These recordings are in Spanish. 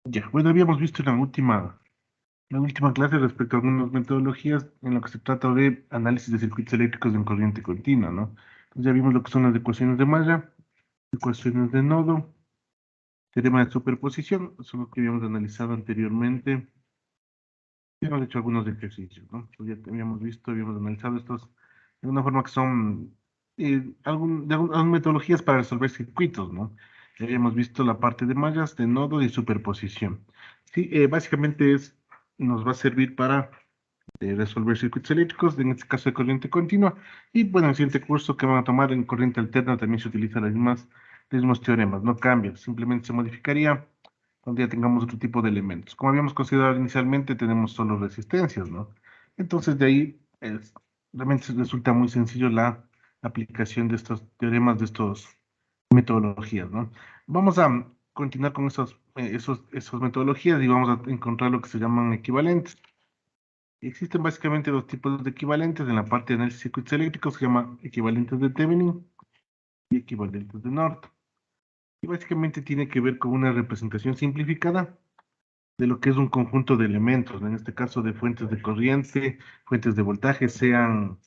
Ya, bueno, habíamos visto en la última clase respecto a algunas metodologías en lo que se trata de análisis de circuitos eléctricos en corriente continua, ¿no? Entonces ya vimos lo que son las ecuaciones de malla, ecuaciones de nodo, teorema de superposición, son los que habíamos analizado anteriormente. Hemos hecho algunos ejercicios, ¿no? Entonces ya habíamos visto, habíamos analizado estos de una forma que son algunas metodologías para resolver circuitos, ¿no? Ya habíamos visto la parte de mallas, de nodo y superposición. Sí, básicamente nos va a servir para resolver circuitos eléctricos, en este caso de corriente continua. Y bueno, en el siguiente curso que van a tomar en corriente alterna también se utilizan los mismos teoremas, no cambia, simplemente se modificaría cuando ya tengamos otro tipo de elementos. Como habíamos considerado inicialmente, tenemos solo resistencias, ¿no? Entonces de ahí realmente resulta muy sencillo la aplicación de estos teoremas, de estas metodologías, ¿no? Vamos a continuar con esas metodologías y vamos a encontrar lo que se llaman equivalentes. Existen básicamente dos tipos de equivalentes en la parte de análisis de circuitos eléctricos, se llama equivalentes de Thevenin y equivalentes de Norton. Y básicamente tiene que ver con una representación simplificada de lo que es un conjunto de elementos, en este caso de fuentes de corriente, fuentes de voltaje, sean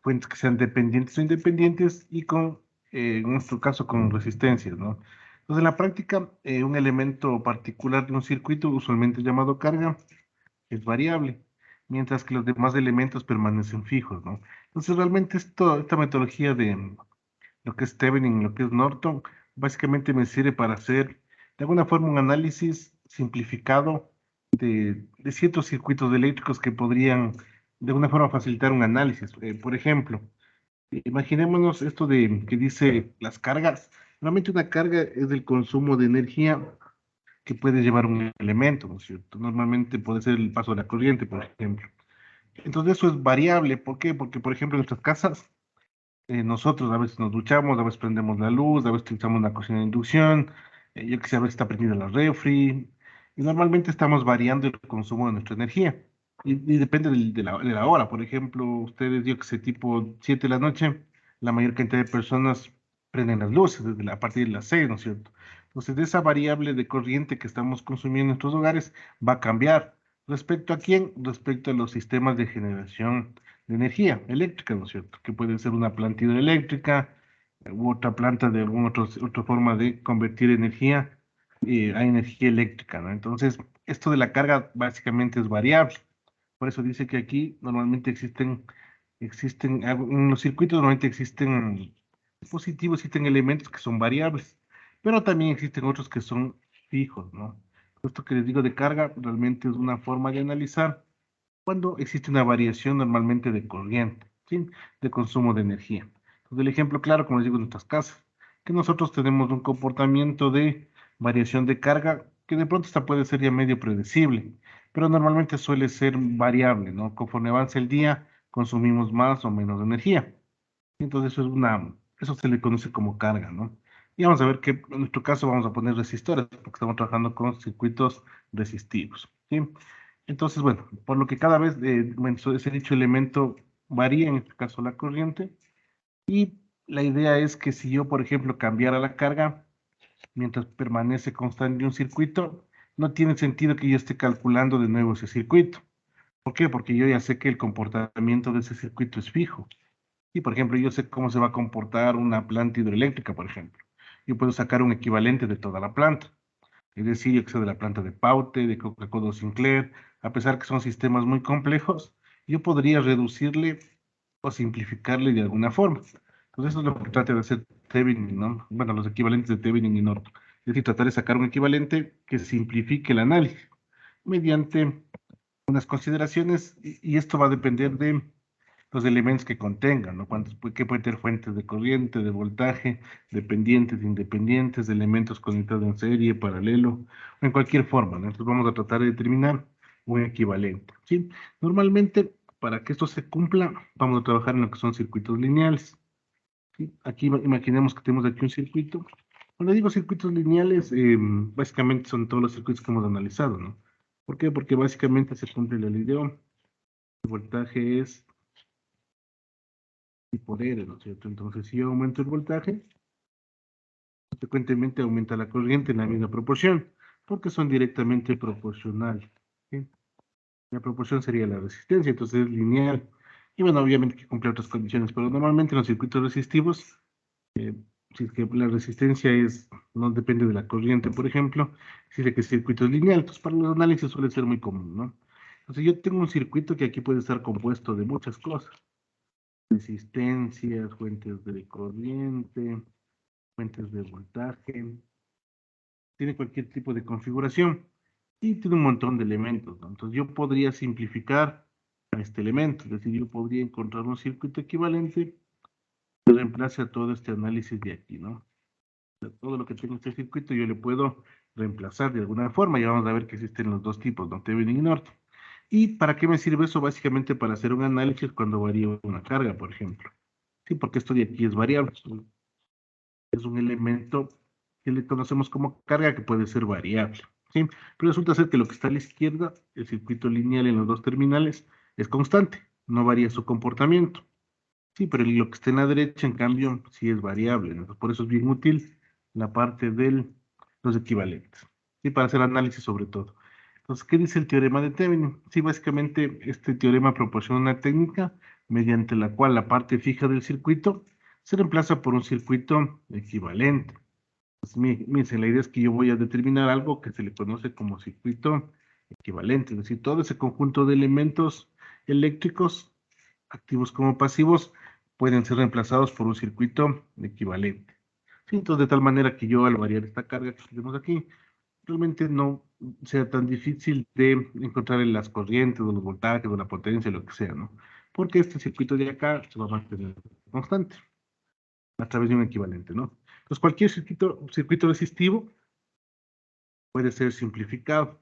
fuentes que sean dependientes o independientes y en nuestro caso, con resistencias, ¿no? Entonces, en la práctica, un elemento particular de un circuito, usualmente llamado carga, es variable, mientras que los demás elementos permanecen fijos, ¿no? Entonces, realmente esta metodología de lo que es Thevenin, lo que es Norton, básicamente me sirve para hacer de alguna forma un análisis simplificado de ciertos circuitos eléctricos que podrían de alguna forma facilitar un análisis. Por ejemplo, imaginémonos esto de que dice las cargas. Normalmente una carga es el consumo de energía que puede llevar un elemento, ¿no es cierto? Normalmente puede ser el paso de la corriente, por ejemplo. Entonces eso es variable. ¿Por qué? Porque, por ejemplo, en nuestras casas nosotros a veces nos duchamos, a veces prendemos la luz, a veces utilizamos una cocina de inducción, yo que sé, a veces está prendida la refri, y normalmente estamos variando el consumo de nuestra energía. Y depende de la hora, por ejemplo, ustedes, yo que sé, tipo 7 de la noche, la mayor cantidad de personas prenden las luces a partir de las 6, ¿no es cierto? Entonces, esa variable de corriente que estamos consumiendo en nuestros hogares va a cambiar. ¿Respecto a quién? Respecto a los sistemas de generación de energía eléctrica, ¿no es cierto? Que puede ser una planta hidroeléctrica u otra planta de alguna otra forma de convertir energía a energía eléctrica, ¿no? Entonces, esto de la carga básicamente es variable. Por eso dice que aquí normalmente en los circuitos normalmente existen dispositivos, existen elementos que son variables, pero también existen otros que son fijos, ¿no? Esto que les digo de carga realmente es una forma de analizar cuando existe una variación normalmente de corriente, ¿sí? De consumo de energía. Entonces, el ejemplo claro, como les digo, en nuestras casas, que nosotros tenemos un comportamiento de variación de carga que de pronto esta puede ser ya medio predecible, pero normalmente suele ser variable, ¿no? Conforme avanza el día, consumimos más o menos energía. Entonces, eso se le conoce como carga, ¿no? Y vamos a ver que en nuestro caso vamos a poner resistores, porque estamos trabajando con circuitos resistivos, ¿sí? Entonces, bueno, por lo que cada vez ese dicho elemento varía, en este caso la corriente, y la idea es que si yo, por ejemplo, cambiara la carga mientras permanece constante un circuito, no tiene sentido que yo esté calculando de nuevo ese circuito. ¿Por qué? Porque yo ya sé que el comportamiento de ese circuito es fijo. Y, por ejemplo, yo sé cómo se va a comportar una planta hidroeléctrica, por ejemplo. Yo puedo sacar un equivalente de toda la planta. Es decir, yo que sé de la planta de Paute, de Coca-Cola Sinclair, a pesar que son sistemas muy complejos, yo podría reducirle o simplificarle de alguna forma. Entonces, eso es lo que trata de hacer Thevenin, ¿no? Bueno, los equivalentes de Thevenin y Norton. Es decir, tratar de sacar un equivalente que simplifique el análisis mediante unas consideraciones, y esto va a depender de los elementos que contengan, ¿no? Que puede tener fuentes de corriente, de voltaje, dependientes, independientes, elementos conectados en serie, paralelo, o en cualquier forma, ¿no? Entonces vamos a tratar de determinar un equivalente, ¿sí? Normalmente, para que esto se cumpla, vamos a trabajar en lo que son circuitos lineales, ¿sí? Aquí imaginemos que tenemos aquí un circuito. Cuando digo circuitos lineales, básicamente son todos los circuitos que hemos analizado, ¿no? ¿Por qué? Porque básicamente se cumple la ley de Ohm. El voltaje es y por R, ¿no es cierto? Entonces, si yo aumento el voltaje, consecuentemente aumenta la corriente en la misma proporción. porque son directamente proporcionales. ¿Sí? La proporción sería la resistencia, entonces es lineal. Y bueno, obviamente que cumple otras condiciones, pero normalmente en los circuitos resistivos, si es que la resistencia no depende de la corriente, por ejemplo, si es que el circuito es lineal, entonces para los análisis suele ser muy común, ¿no? Entonces yo tengo un circuito que aquí puede estar compuesto de muchas cosas: resistencias, fuentes de corriente, fuentes de voltaje, tiene cualquier tipo de configuración y tiene un montón de elementos, ¿no? Entonces yo podría simplificar a este elemento, es decir, yo podría encontrar un circuito equivalente que reemplace a todo este análisis de aquí, ¿no? O sea, todo lo que tenga este circuito yo le puedo reemplazar de alguna forma. Ya vamos a ver que existen los dos tipos, ¿no? Thevenin y Norton. ¿Y para qué me sirve eso? Básicamente para hacer un análisis cuando varía una carga, por ejemplo. Sí, porque esto de aquí es variable. Es un elemento que le conocemos como carga que puede ser variable. ¿Sí? Pero resulta ser que lo que está a la izquierda, el circuito lineal en los dos terminales, es constante, no varía su comportamiento. Sí, pero lo que está en la derecha, en cambio, sí es variable, ¿no? Por eso es bien útil la parte de los equivalentes. Sí, para hacer análisis sobre todo. Entonces, ¿qué dice el teorema de Thevenin? Sí, básicamente este teorema proporciona una técnica mediante la cual la parte fija del circuito se reemplaza por un circuito equivalente. Pues, miren, la idea es que yo voy a determinar algo que se le conoce como circuito equivalente, es decir, todo ese conjunto de elementos eléctricos, activos como pasivos, pueden ser reemplazados por un circuito equivalente. Sí, entonces, de tal manera que yo al variar esta carga que tenemos aquí, realmente no sea tan difícil de encontrar en las corrientes o los voltajes o la potencia, lo que sea, ¿no? Porque este circuito de acá se va a mantener constante a través de un equivalente, ¿no? Entonces, cualquier circuito resistivo puede ser simplificado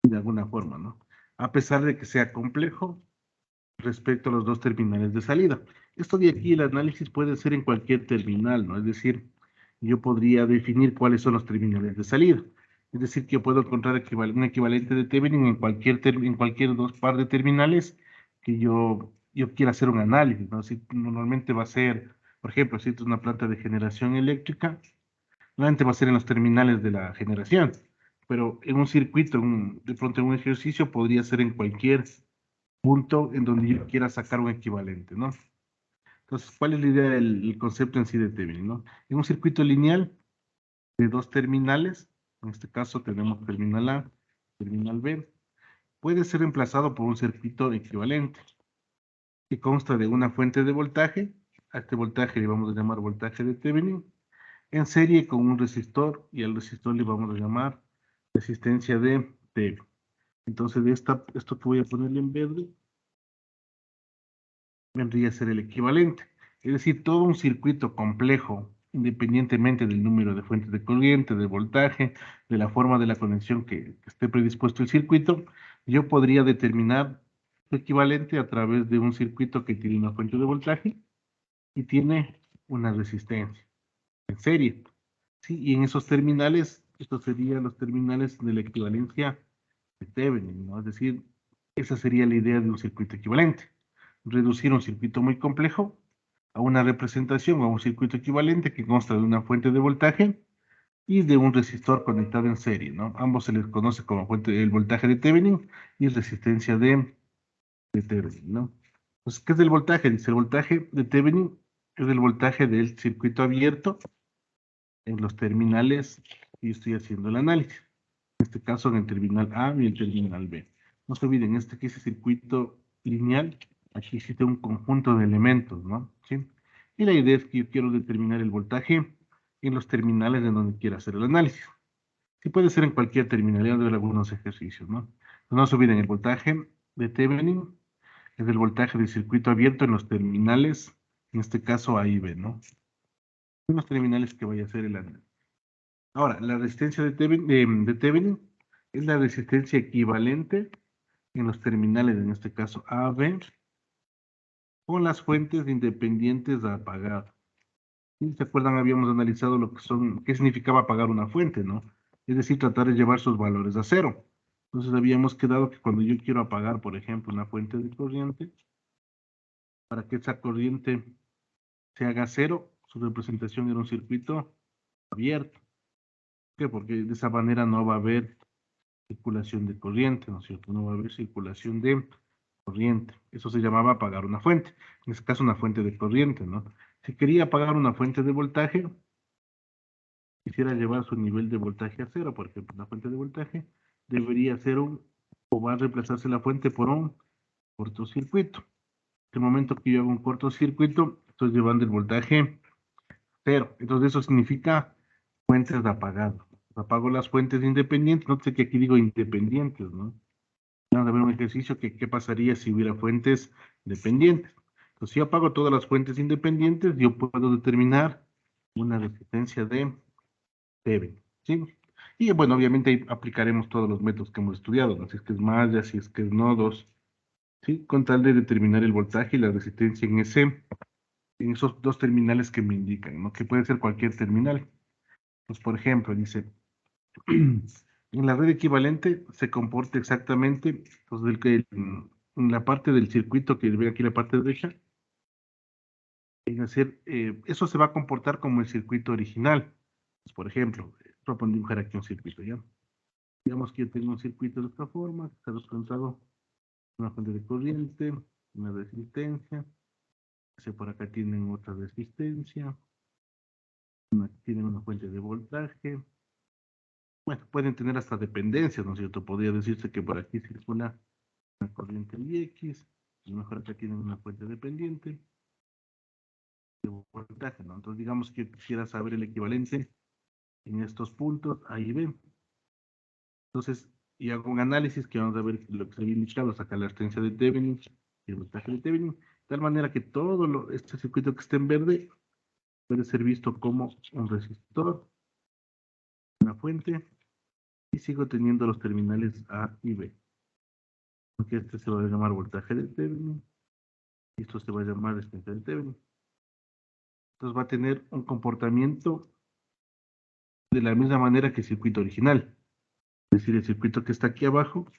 de alguna forma, ¿no? A pesar de que sea complejo respecto a los dos terminales de salida. Esto de aquí, el análisis puede ser en cualquier terminal, ¿no? Es decir, yo podría definir cuáles son los terminales de salida. Es decir, que yo puedo encontrar un equivalente de Thevenin en cualquier dos par de terminales que yo quiera hacer un análisis, ¿no? Si normalmente va a ser, por ejemplo, si esto es una planta de generación eléctrica, normalmente va a ser en los terminales de la generación, pero en un circuito, de pronto en un ejercicio, podría ser en cualquier punto en donde yo quiera sacar un equivalente, ¿no? Entonces, ¿cuál es la idea del concepto en sí de Thevenin, ¿no? En un circuito lineal de dos terminales, en este caso tenemos terminal A, terminal B, puede ser reemplazado por un circuito equivalente que consta de una fuente de voltaje. A este voltaje le vamos a llamar voltaje de Thevenin, en serie con un resistor, y al resistor le vamos a llamar resistencia de Thevenin. Entonces, esto que voy a ponerle en verde vendría a ser el equivalente. Es decir, todo un circuito complejo, independientemente del número de fuentes de corriente, del voltaje, de la forma de la conexión que esté predispuesto el circuito, yo podría determinar su equivalente a través de un circuito que tiene una fuente de voltaje y tiene una resistencia en serie. Sí, y en esos terminales, estos serían los terminales de la equivalencia de Thevenin, ¿no? Es decir, esa sería la idea de un circuito equivalente: reducir un circuito muy complejo a una representación o a un circuito equivalente que consta de una fuente de voltaje y de un resistor conectado en serie, ¿no? Ambos se les conoce como fuente, el voltaje de Thevenin y resistencia de Thevenin, ¿no? Pues, ¿qué es el voltaje? Dice, el voltaje de Thevenin es el voltaje del circuito abierto en los terminales y estoy haciendo el análisis. En este caso en el terminal A y el terminal B. No se olviden, este que es el circuito lineal, aquí existe un conjunto de elementos, ¿no? ¿Sí? Y la idea es que yo quiero determinar el voltaje en los terminales en donde quiera hacer el análisis. Sí, puede ser en cualquier terminal, ya de algunos ejercicios, ¿no? No se olviden, el voltaje de Thevenin es el voltaje del circuito abierto en los terminales, en este caso A y B, ¿no? En los terminales que vaya a hacer el análisis. Ahora, la resistencia de Thevenin es la resistencia equivalente en los terminales, en este caso A, B, con las fuentes independientes a apagar. ¿Sí? ¿Se acuerdan? Habíamos analizado qué significaba apagar una fuente, ¿no? Es decir, tratar de llevar sus valores a cero. Entonces habíamos quedado que cuando yo quiero apagar, por ejemplo, una fuente de corriente, para que esa corriente se haga cero, su representación era un circuito abierto. ¿Por qué? Porque de esa manera no va a haber circulación de corriente, ¿no es cierto? No va a haber circulación de corriente. Eso se llamaba apagar una fuente. En este caso, una fuente de corriente, ¿no? Si quería apagar una fuente de voltaje, quisiera llevar su nivel de voltaje a cero, por ejemplo, una fuente de voltaje debería ser o va a reemplazarse la fuente por un cortocircuito. El momento que yo hago un cortocircuito, estoy llevando el voltaje cero. Entonces eso significa fuentes de apagado. Apago las fuentes independientes, no sé que aquí digo independientes, ¿no? Vamos a ver un ejercicio que qué pasaría si hubiera fuentes dependientes. Entonces si yo apago todas las fuentes independientes, yo puedo determinar una resistencia de Thevenin, ¿sí? Y bueno, obviamente ahí aplicaremos todos los métodos que hemos estudiado, ¿no? Si es que es malla, si es que es nodos, ¿sí? Con tal de determinar el voltaje y la resistencia en esos dos terminales que me indican, ¿no? Que puede ser cualquier terminal. Pues, por ejemplo, dice, en la red equivalente se comporta exactamente, pues, en la parte del circuito que ve aquí la parte derecha, es decir, eso se va a comportar como el circuito original. Pues, por ejemplo, voy a dibujar aquí un circuito, ¿ya? Digamos que yo tengo un circuito de esta forma, que está descontado una fuente de corriente, una resistencia, por acá tienen otra resistencia, tienen una fuente de voltaje. Bueno, pueden tener hasta dependencias, ¿no es cierto? Podría decirse que por aquí circula una corriente IX, y a lo mejor acá tienen una fuente dependiente de voltaje, ¿no? Entonces digamos que quisiera saber el equivalente en estos puntos A y B. Entonces, y hago un análisis que vamos a ver lo que se había indicado, sacar la resistencia de Thevenin y el voltaje de Thevenin, de tal manera que este circuito que esté en verde puede ser visto como un resistor, una fuente, y sigo teniendo los terminales A y B. Porque este se va a llamar voltaje de Thevenin, y esto se va a llamar resistencia de Thevenin. Entonces va a tener un comportamiento de la misma manera que el circuito original. Es decir, el circuito que está aquí abajo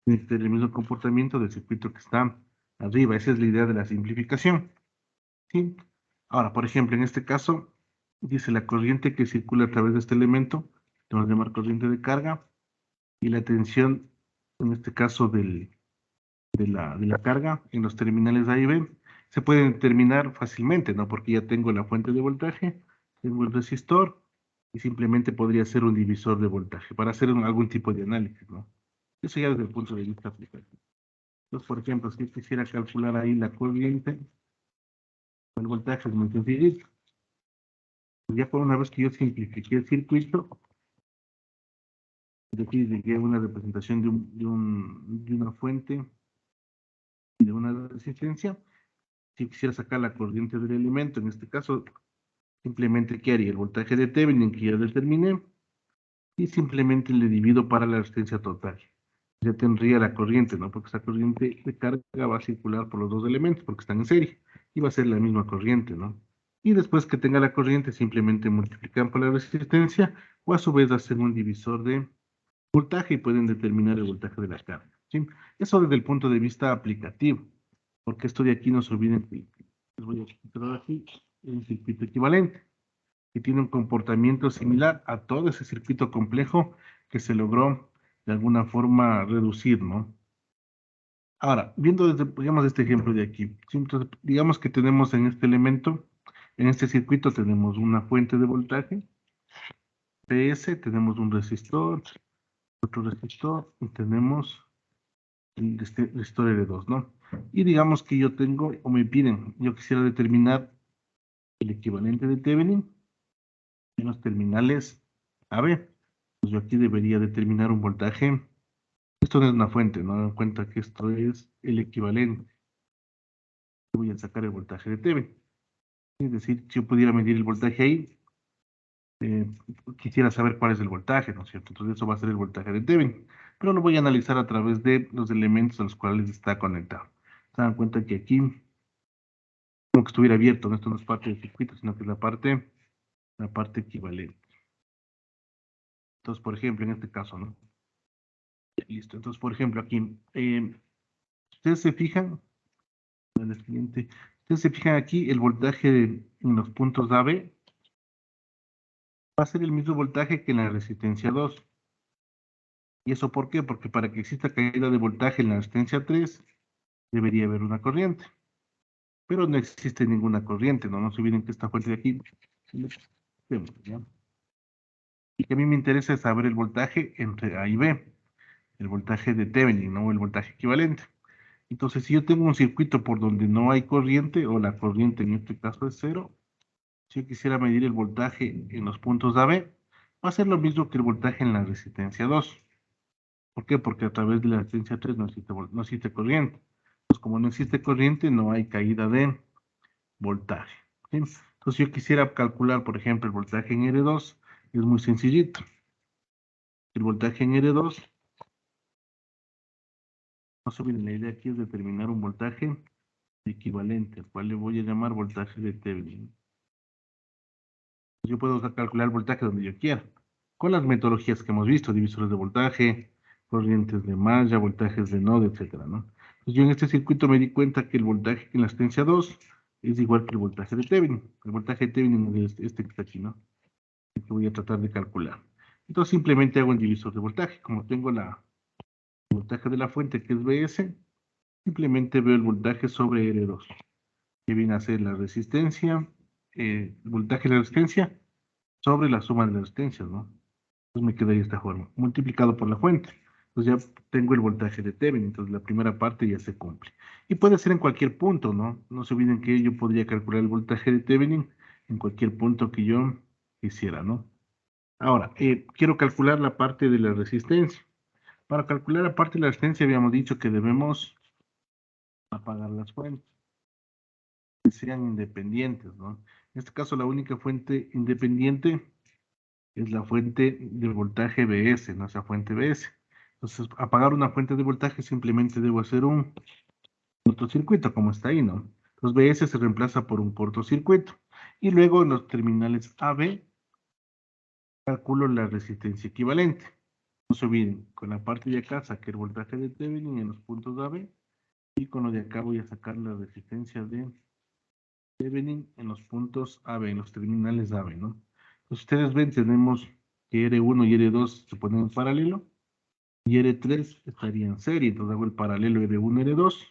tiene que tener el mismo comportamiento del circuito que está arriba. Esa es la idea de la simplificación. ¿Sí? Ahora, por ejemplo, en este caso, dice la corriente que circula a través de este elemento, que vamos a llamar corriente de carga, y la tensión, en este caso de la carga en los terminales A y B, se pueden determinar fácilmente, ¿no? Porque ya tengo la fuente de voltaje, tengo el resistor, y simplemente podría ser un divisor de voltaje para hacer algún tipo de análisis, ¿no? Eso ya desde el punto de vista aplicativo. Entonces, por ejemplo, si quisiera calcular ahí la corriente, el voltaje es muy sencillito. Ya por una vez que yo simplifiqué el circuito, es decir, llegué a una representación de una fuente y de una resistencia, si quisiera sacar la corriente del elemento, en este caso, simplemente, ¿qué haría? El voltaje de Thevenin que ya determiné, y simplemente le divido para la resistencia total. Ya tendría la corriente, ¿no? Porque esa corriente de carga va a circular por los dos elementos, porque están en serie, y va a ser la misma corriente, ¿no? Y después que tenga la corriente, simplemente multiplican por la resistencia, o a su vez hacen un divisor de voltaje y pueden determinar el voltaje de la carga, ¿sí? Eso desde el punto de vista aplicativo, porque esto de aquí no se olviden que les voy a quitar aquí un circuito equivalente, que tiene un comportamiento similar a todo ese circuito complejo que se logró de alguna forma reducir, ¿no? Ahora, viendo desde, digamos, este ejemplo de aquí, ¿sí? Entonces, digamos que tenemos en este elemento, en este circuito tenemos una fuente de voltaje, PS, tenemos un resistor, otro resistor, y tenemos este resistor R2, ¿no? Y digamos que yo tengo, o me piden, yo quisiera determinar el equivalente de Thevenin en los terminales AB. Pues yo aquí debería determinar un voltaje. Esto no es una fuente, no dan cuenta que esto es el equivalente. Voy a sacar el voltaje de Thevenin. Es decir, si yo pudiera medir el voltaje ahí, eh, quisiera saber cuál es el voltaje, ¿no es cierto? Entonces eso va a ser el voltaje de Thevenin. Pero lo voy a analizar a través de los elementos a los cuales está conectado. Se dan cuenta que aquí, como que estuviera abierto, ¿no? Esto no es parte del circuito, sino que es la parte equivalente. Entonces, por ejemplo, en este caso, ¿no? Listo. Entonces, por ejemplo, aquí, ustedes se fijan, en el siguiente, ustedes se fijan aquí el voltaje en los puntos AB, va a ser el mismo voltaje que en la resistencia 2. ¿Y eso por qué? Porque para que exista caída de voltaje en la resistencia 3, debería haber una corriente. Pero no existe ninguna corriente, ¿no? No se olviden que esta fuente de aquí, ¿ya? Y que a mí me interesa es saber el voltaje entre A y B, el voltaje de Thevenin, ¿no? El voltaje equivalente. Entonces, si yo tengo un circuito por donde no hay corriente, o la corriente en este caso es cero, si yo quisiera medir el voltaje en los puntos AB, va a ser lo mismo que el voltaje en la resistencia 2. ¿Por qué? Porque a través de la resistencia 3 no existe corriente. Entonces, como no existe corriente, no hay caída de voltaje. ¿Sí? Entonces, si yo quisiera calcular, por ejemplo, el voltaje en R2, es muy sencillito. El voltaje en R2, no se olviden, la idea aquí es determinar un voltaje equivalente, al cual le voy a llamar voltaje de Thevenin. Yo puedo calcular el voltaje donde yo quiera, con las metodologías que hemos visto, divisores de voltaje, corrientes de malla, voltajes de nodo, etcétera, ¿no? Entonces yo en este circuito me di cuenta que el voltaje en la resistencia 2 es igual que el voltaje de Thevenin. El voltaje de Thevenin es este que está aquí, ¿no? El que voy a tratar de calcular. Entonces simplemente hago un divisor de voltaje. Como tengo el voltaje de la fuente que es Bs, simplemente veo el voltaje sobre R2, que viene a ser la resistencia, el voltaje de la resistencia sobre la suma de las resistencias, ¿no? Entonces me quedaría de esta forma, multiplicado por la fuente. Entonces ya tengo el voltaje de Thevenin, entonces la primera parte ya se cumple. Y puede ser en cualquier punto, ¿no? No se olviden que yo podría calcular el voltaje de Thevenin en cualquier punto que yo quisiera, ¿no? Ahora, quiero calcular la parte de la resistencia. Para calcular la parte de la resistencia habíamos dicho que debemos apagar las fuentes, que sean independientes, ¿no? En este caso la única fuente independiente es la fuente de voltaje BS, no esa fuente BS. Entonces, apagar una fuente de voltaje simplemente debo hacer un cortocircuito, como está ahí, ¿no? Entonces, BS se reemplaza por un cortocircuito. Y luego en los terminales AB calculo la resistencia equivalente. No se olviden, con la parte de acá saqué el voltaje de Thevenin en los puntos AB y con lo de acá voy a sacar la resistencia de Thevenin en los puntos AB, en los terminales AB, ¿no? Entonces, ustedes ven, tenemos que R1 y R2 se ponen en paralelo y R3 estaría en serie. Entonces hago el paralelo R1, R2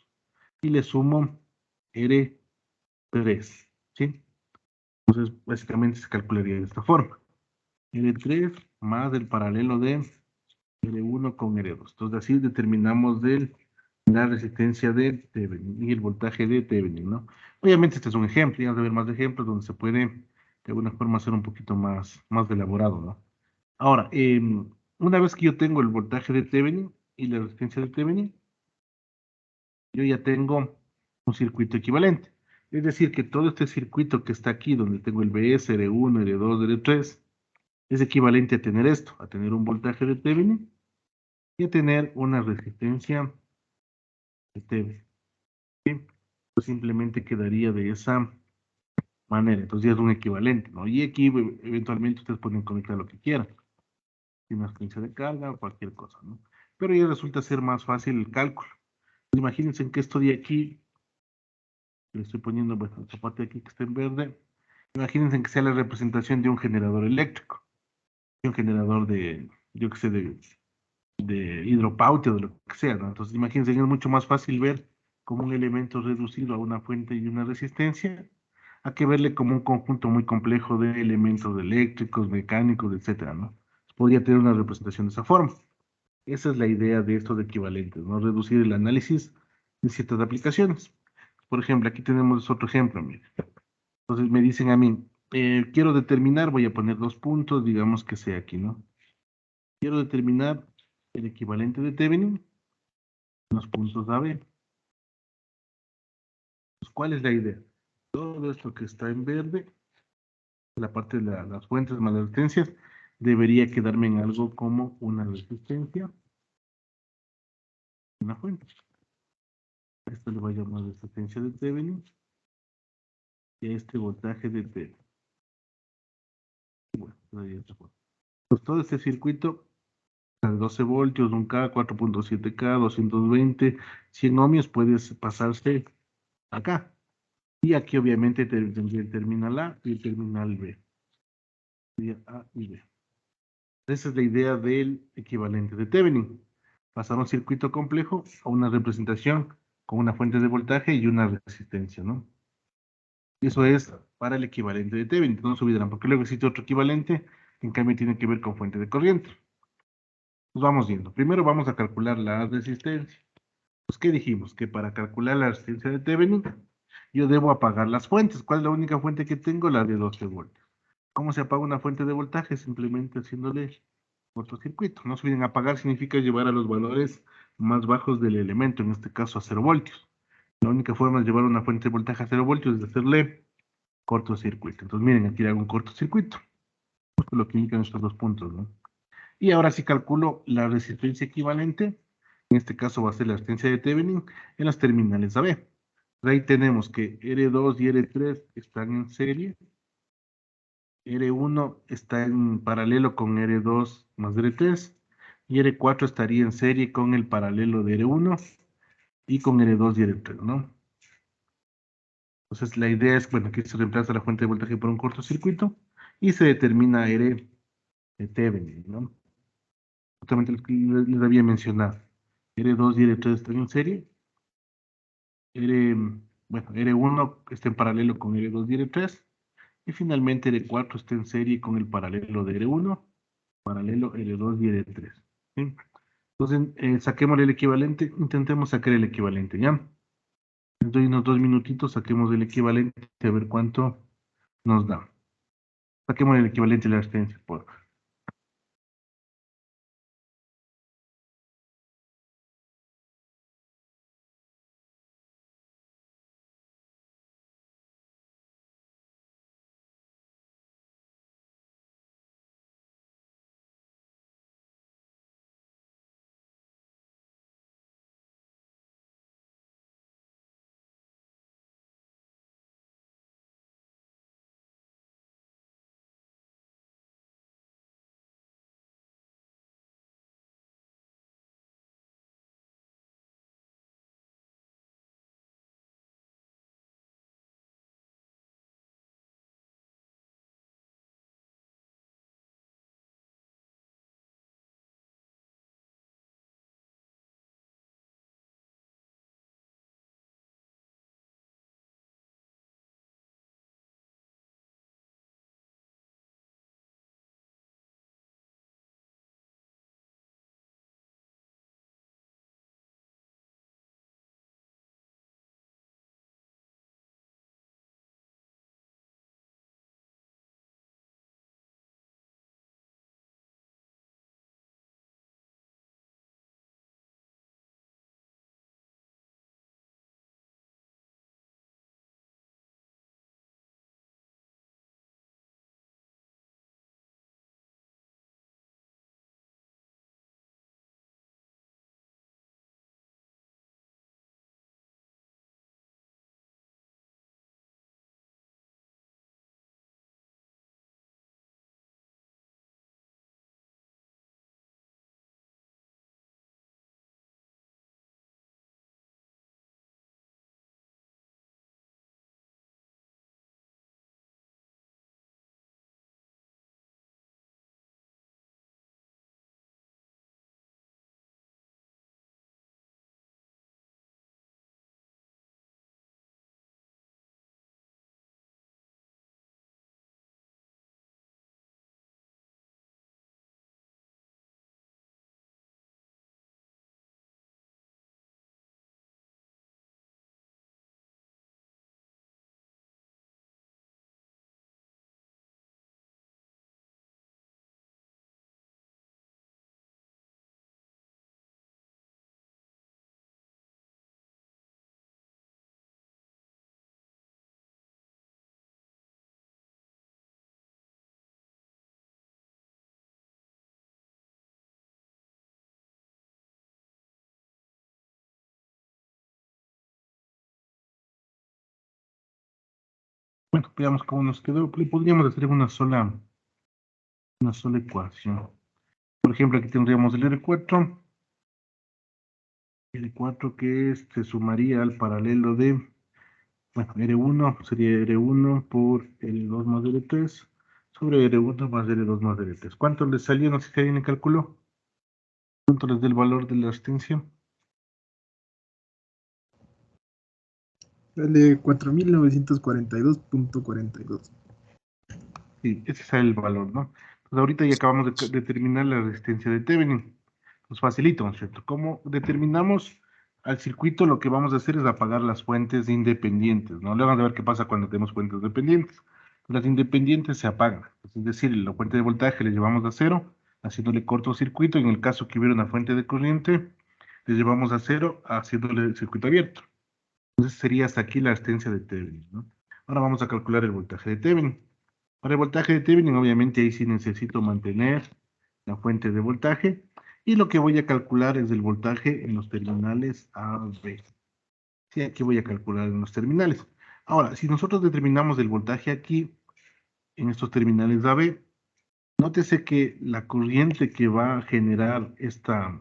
y le sumo R3, ¿sí? Entonces básicamente se calcularía de esta forma. R3 más el paralelo de R1 con R2. Entonces así determinamos la resistencia de Thevenin y el voltaje de Thevenin, ¿no? Obviamente este es un ejemplo, y vamos a ver más ejemplos donde se puede de alguna forma hacer un poquito más elaborado, ¿no? Ahora, una vez que yo tengo el voltaje de Thevenin y la resistencia de Thevenin, yo ya tengo un circuito equivalente. Es decir, que todo este circuito que está aquí, donde tengo el BS, R1, R2, R3, es equivalente a tener esto, a tener un voltaje de Thevenin y a tener una resistencia de Thevenin. ¿Sí? Pues simplemente quedaría de esa manera. Entonces ya es un equivalente, ¿no? Y aquí eventualmente ustedes pueden conectar lo que quieran. Una resistencia de carga o cualquier cosa, ¿no? Pero ya resulta ser más fácil el cálculo. Imagínense que esto de aquí, le estoy poniendo, bueno, esta parte de aquí que está en verde, imagínense que sea la representación de un generador eléctrico, de un generador de, yo qué sé, de hidropauta o de lo que sea, ¿no? Entonces imagínense que es mucho más fácil ver como un elemento reducido a una fuente y una resistencia, a que verle como un conjunto muy complejo de elementos eléctricos, mecánicos, etcétera, ¿no? Podría tener una representación de esa forma. Esa es la idea de estos equivalentes, ¿no? Reducir el análisis de ciertas aplicaciones. Por ejemplo, aquí tenemos otro ejemplo, mire. Entonces me dicen a mí, quiero determinar, voy a poner dos puntos, digamos que sea aquí, ¿no? Quiero determinar el equivalente de Thevenin en los puntos AB. Pues, ¿cuál es la idea? Todo esto que está en verde, la parte de las fuentes más las resistencias, debería quedarme en algo como una resistencia, una fuente. Esto le voy a llamar resistencia de Thevenin y a este voltaje de Thevenin. Bueno, pues todo este circuito de 12 voltios, 1K, 4.7K, 220, 100 ohmios, puedes pasarse acá. Y aquí obviamente tendría el terminal A y el terminal B. sería A y B. Esa es la idea del equivalente de Thevenin. Pasar un circuito complejo a una representación con una fuente de voltaje y una resistencia, ¿no? Y eso es para el equivalente de Thevenin. No se olvidarán, porque luego existe otro equivalente que en cambio tiene que ver con fuente de corriente. Pues vamos viendo. Primero vamos a calcular la resistencia. Pues, ¿qué dijimos? Que para calcular la resistencia de Thevenin, yo debo apagar las fuentes. ¿Cuál es la única fuente que tengo? La de 12 voltios. ¿Cómo se apaga una fuente de voltaje? Simplemente haciéndole cortocircuito. No se olviden, apagar significa llevar a los valores más bajos del elemento, en este caso a 0 voltios. La única forma de llevar una fuente de voltaje a 0 voltios es hacerle cortocircuito. Entonces, miren, aquí le hago un cortocircuito. Justo lo que indican estos dos puntos, ¿no? Y ahora sí calculo la resistencia equivalente. En este caso va a ser la resistencia de Thevenin en las terminales AB. Ahí tenemos que R2 y R3 están en serie. R1 está en paralelo con R2 más R3. Y R4 estaría en serie con el paralelo de R1 y con R2 y R3, ¿no? Entonces la idea es, bueno, aquí se reemplaza la fuente de voltaje por un cortocircuito y se determina R de Thevenin, ¿no? Justamente les había mencionado. R2 y R3 están en serie. R, bueno, R1 está en paralelo con R2 y R3. Y finalmente R4 está en serie con el paralelo de R1, paralelo R2 y R3. ¿Sí? Entonces, saquemos el equivalente, intentemos sacar el equivalente, ¿ya? Les doy unos 2 minutitos, saquemos el equivalente a ver cuánto nos da. Saquemos el equivalente de la resistencia, por favor. Bueno, veamos cómo nos quedó. Le podríamos hacer una sola ecuación. Por ejemplo, aquí tendríamos el R4. R4 que se sumaría al paralelo de, bueno, R1 sería R1 por R2 más R3, sobre R1 más R2 más R3. ¿Cuánto les salió? No sé si alguien le calculó. ¿Cuánto les da el valor de la resistencia? Sale 4942.42. Sí, ese es el valor, ¿no? Pues ahorita ya acabamos de determinar la resistencia de Thevenin. Pues facilito, ¿no es cierto? ¿Cómo determinamos al circuito? Lo que vamos a hacer es apagar las fuentes independientes, ¿no? Luego vamos a ver qué pasa cuando tenemos fuentes dependientes. Las independientes se apagan, es decir, la fuente de voltaje le llevamos a cero, haciéndole cortocircuito. En el caso que hubiera una fuente de corriente, le llevamos a cero, haciéndole el circuito abierto. Entonces sería hasta aquí la resistencia de Thevenin, ¿no? Ahora vamos a calcular el voltaje de Thevenin. Para el voltaje de Thevenin, obviamente ahí sí necesito mantener la fuente de voltaje, y lo que voy a calcular es el voltaje en los terminales A, B. Sí, aquí voy a calcular en los terminales. Ahora, si nosotros determinamos el voltaje aquí, en estos terminales A, B, nótese que la corriente que va a generar esta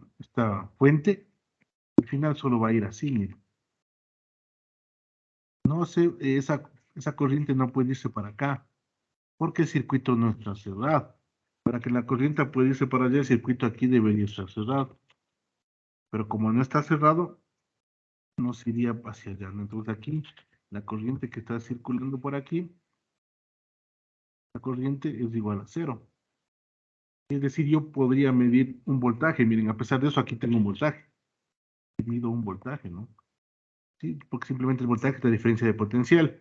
fuente, al final solo va a ir así, mire. No sé, esa corriente no puede irse para acá, porque el circuito no está cerrado. Para que la corriente pueda irse para allá, el circuito aquí debería estar cerrado. Pero como no está cerrado, no se iría hacia allá, ¿no? Entonces aquí, la corriente que está circulando por aquí, la corriente es igual a cero. Es decir, yo podría medir un voltaje. Miren, a pesar de eso, aquí tengo un voltaje. He medido un voltaje, ¿no? Sí, porque simplemente el voltaje es la diferencia de potencial.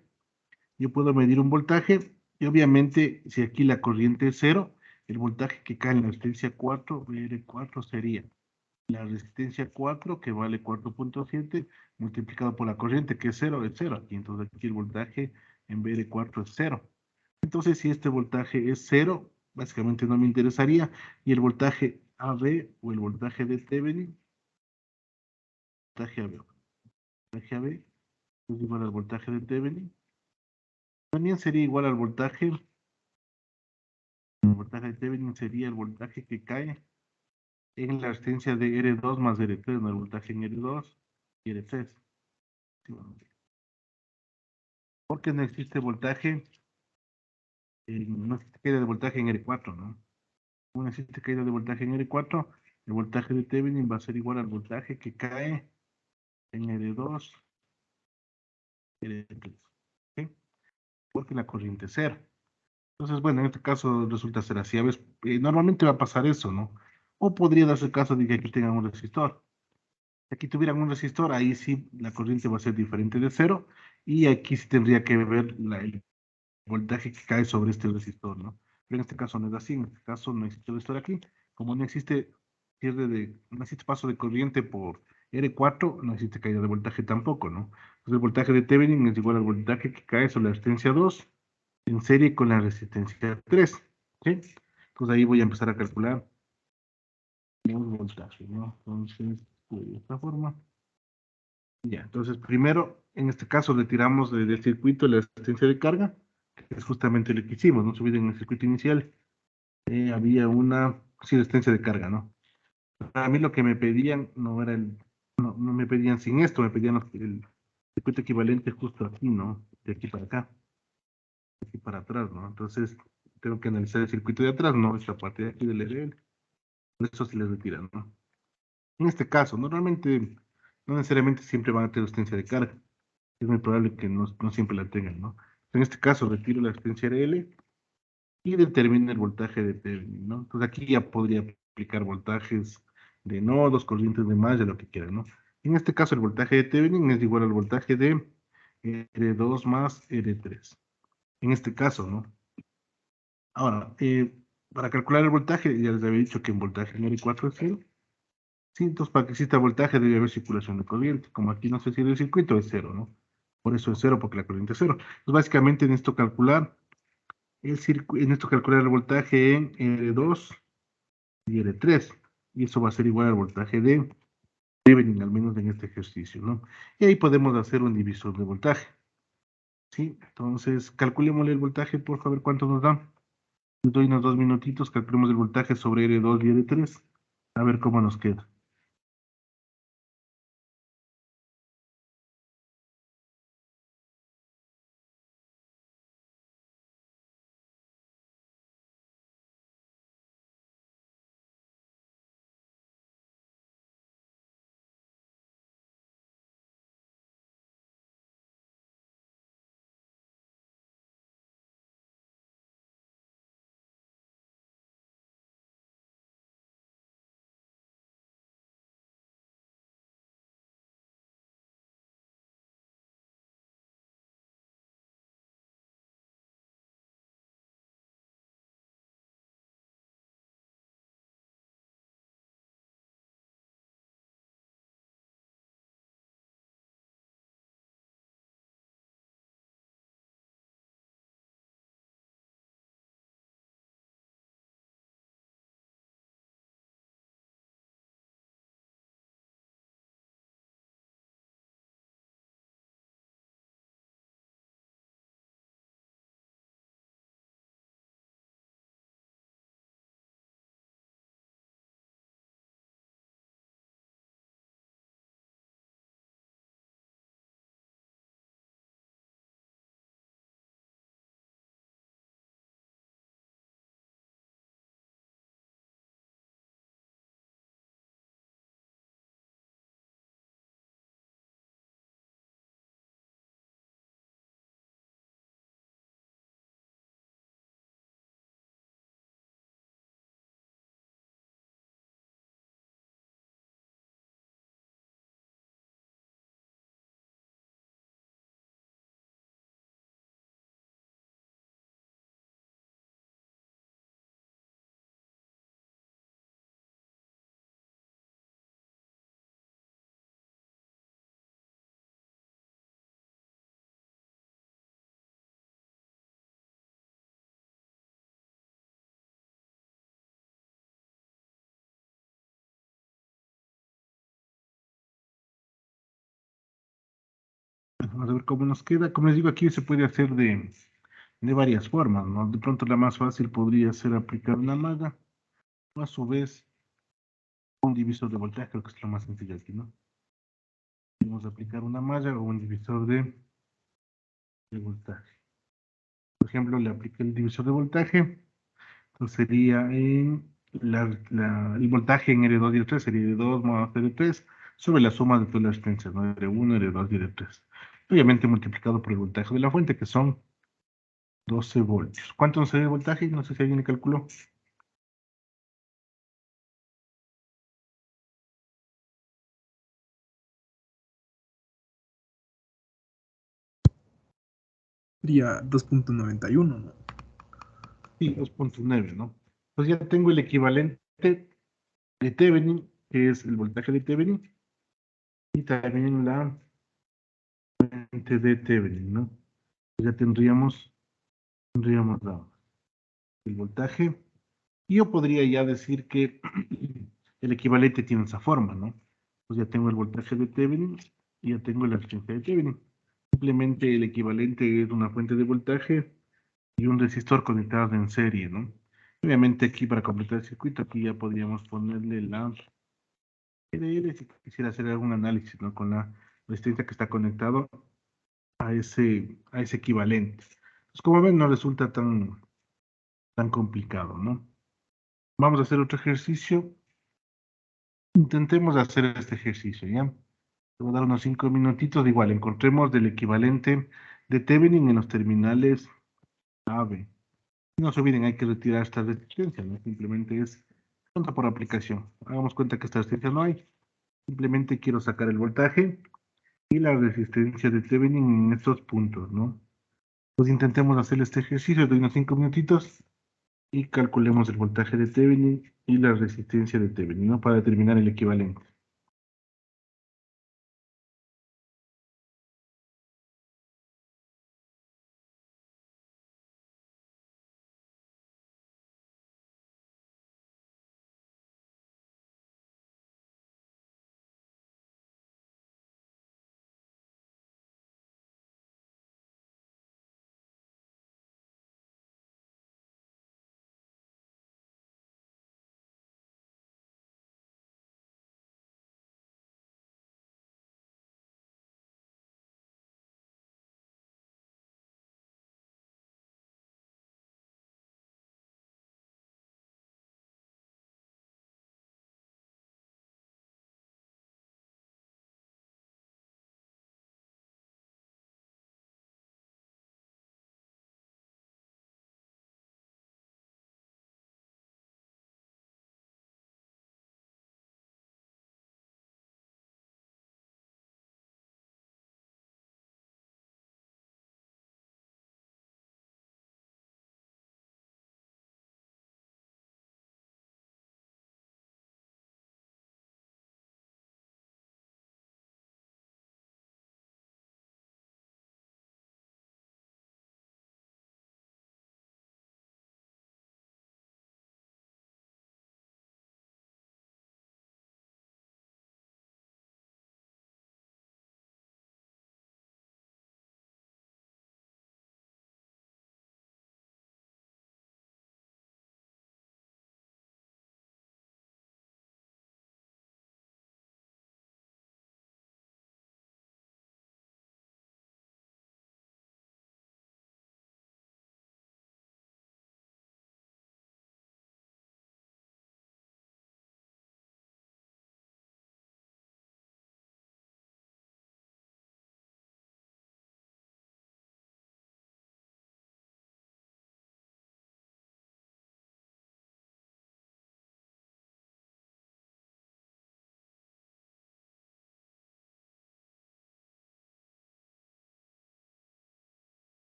Yo puedo medir un voltaje y obviamente, si aquí la corriente es cero, el voltaje que cae en la resistencia 4, VR4 sería la resistencia 4, que vale 4.7, multiplicado por la corriente, que es cero aquí. Entonces aquí el voltaje en vez de 4 es cero. Entonces, si este voltaje es cero, básicamente no me interesaría. Y el voltaje AB o el voltaje de Thevenin, voltaje AB, voltaje AB es igual al voltaje de Thevenin. También sería igual al voltaje, el voltaje de Thevenin sería el voltaje que cae en la resistencia de R2 más R3, no el voltaje en R2 y R3. Sí, bueno. Porque no existe voltaje, no existe caída de voltaje en R4, ¿no? No existe caída de voltaje en R4, el voltaje de Thevenin va a ser igual al voltaje que cae en R2, R3, ¿ok? Porque la corriente es cero. Entonces, bueno, en este caso resulta ser así. A veces, normalmente va a pasar eso, ¿no? O podría darse el caso de que aquí tengan un resistor. Si aquí tuvieran un resistor, ahí sí la corriente va a ser diferente de cero, y aquí sí tendría que ver el voltaje que cae sobre este resistor, ¿no? Pero en este caso no es así. En este caso no existe resistor aquí. Como no existe no existe paso de corriente por R4, no existe caída de voltaje tampoco, ¿no? Entonces el voltaje de Thevenin es igual al voltaje que cae sobre la resistencia 2 en serie con la resistencia 3, ¿sí? Entonces ahí voy a empezar a calcular los voltajes, ¿no? Entonces, de esta forma. Ya, entonces primero, en este caso, retiramos del circuito la resistencia de carga, que es justamente lo que hicimos, ¿no? Se olviden, en el circuito inicial había una sí, resistencia de carga, ¿no? A mí lo que me pedían no era no me pedían sin esto, me pedían el circuito equivalente justo aquí, ¿no? De aquí para acá, de aquí para atrás, ¿no? Entonces, tengo que analizar el circuito de atrás, no esta parte de aquí del RL. Por eso se les retira, ¿no? En este caso, normalmente, no necesariamente siempre van a tener resistencia de carga. Es muy probable que no siempre la tengan, ¿no? En este caso, retiro la resistencia RL y determino el voltaje de Thevenin, ¿no? Entonces aquí ya podría aplicar voltajes de nodos, corrientes de malla, lo que quieran, ¿no? En este caso, el voltaje de Thevenin es igual al voltaje de R2 más R3. En este caso, ¿no? Ahora, para calcular el voltaje, ya les había dicho que en voltaje en R4 es cero. Sí, entonces para que exista voltaje debe haber circulación de corriente. Como aquí no se cierra el circuito, es cero, ¿no? Por eso es cero, porque la corriente es cero. Entonces, básicamente necesito calcular necesito calcular el voltaje en R2 y R3. Y eso va a ser igual al voltaje de Thevenin, al menos en este ejercicio, ¿no? Y ahí podemos hacer un divisor de voltaje. ¿Sí? Entonces, calculémosle el voltaje, por favor, ¿cuánto nos da? Les doy unos 2 minutitos, calculemos el voltaje sobre R2 y R3. A ver cómo nos queda. Vamos a ver cómo nos queda. Como les digo, aquí se puede hacer de varias formas, ¿no? De pronto la más fácil podría ser aplicar una maga, o a su vez un divisor de voltaje, creo que es lo más sencillo aquí, ¿no? Vamos a aplicar una malla o un divisor de voltaje. Por ejemplo, le apliqué el divisor de voltaje, entonces sería el voltaje en R2 y R3 sería R2 más R3 sobre la suma de todas las resistencias, ¿no? R1, R2 y R3. Obviamente multiplicado por el voltaje de la fuente, que son 12 voltios. ¿Cuánto nos sería el voltaje? No sé si alguien le calculó. Sería 2.91, ¿no? Sí, 2.9, ¿no? Pues ya tengo el equivalente de Thevenin, que es el voltaje de Thevenin, y también la fuente de Thevenin, ¿no? Pues ya tendríamos el voltaje. Y yo podría ya decir que el equivalente tiene esa forma, ¿no? Pues ya tengo el voltaje de Thevenin y ya tengo la resistencia de Thevenin. Simplemente el equivalente es una fuente de voltaje y un resistor conectados en serie, ¿no? Obviamente aquí para completar el circuito, aquí ya podríamos ponerle la LL si quisiera hacer algún análisis, ¿no? Con la resistencia que está conectado a ese equivalente. Pues como ven, no resulta tan complicado, ¿no? Vamos a hacer otro ejercicio. Intentemos hacer este ejercicio, ¿ya? Te voy a dar unos 5 minutitos, igual, encontremos del equivalente de Thevenin en los terminales A, B. No se olviden, hay que retirar esta resistencia, ¿no? Simplemente es cuenta por aplicación. Hagamos cuenta que esta resistencia no hay. Simplemente quiero sacar el voltaje y la resistencia de Thevenin en estos puntos, ¿no? Pues intentemos hacer este ejercicio de unos 5 minutitos y calculemos el voltaje de Thevenin y la resistencia de Thevenin, ¿no? Para determinar el equivalente.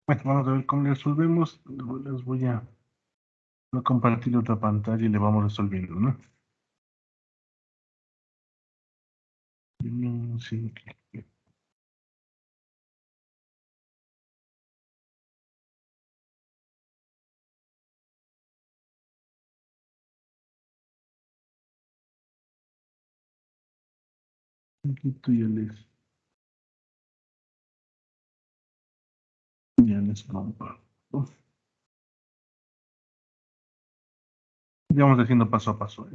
Bueno, vamos a ver cómo le resolvemos. Les voy a compartir otra pantalla y le vamos resolviendo, ¿no? Sí. Aquí tú ya les comparto. Ya vamos haciendo paso a paso.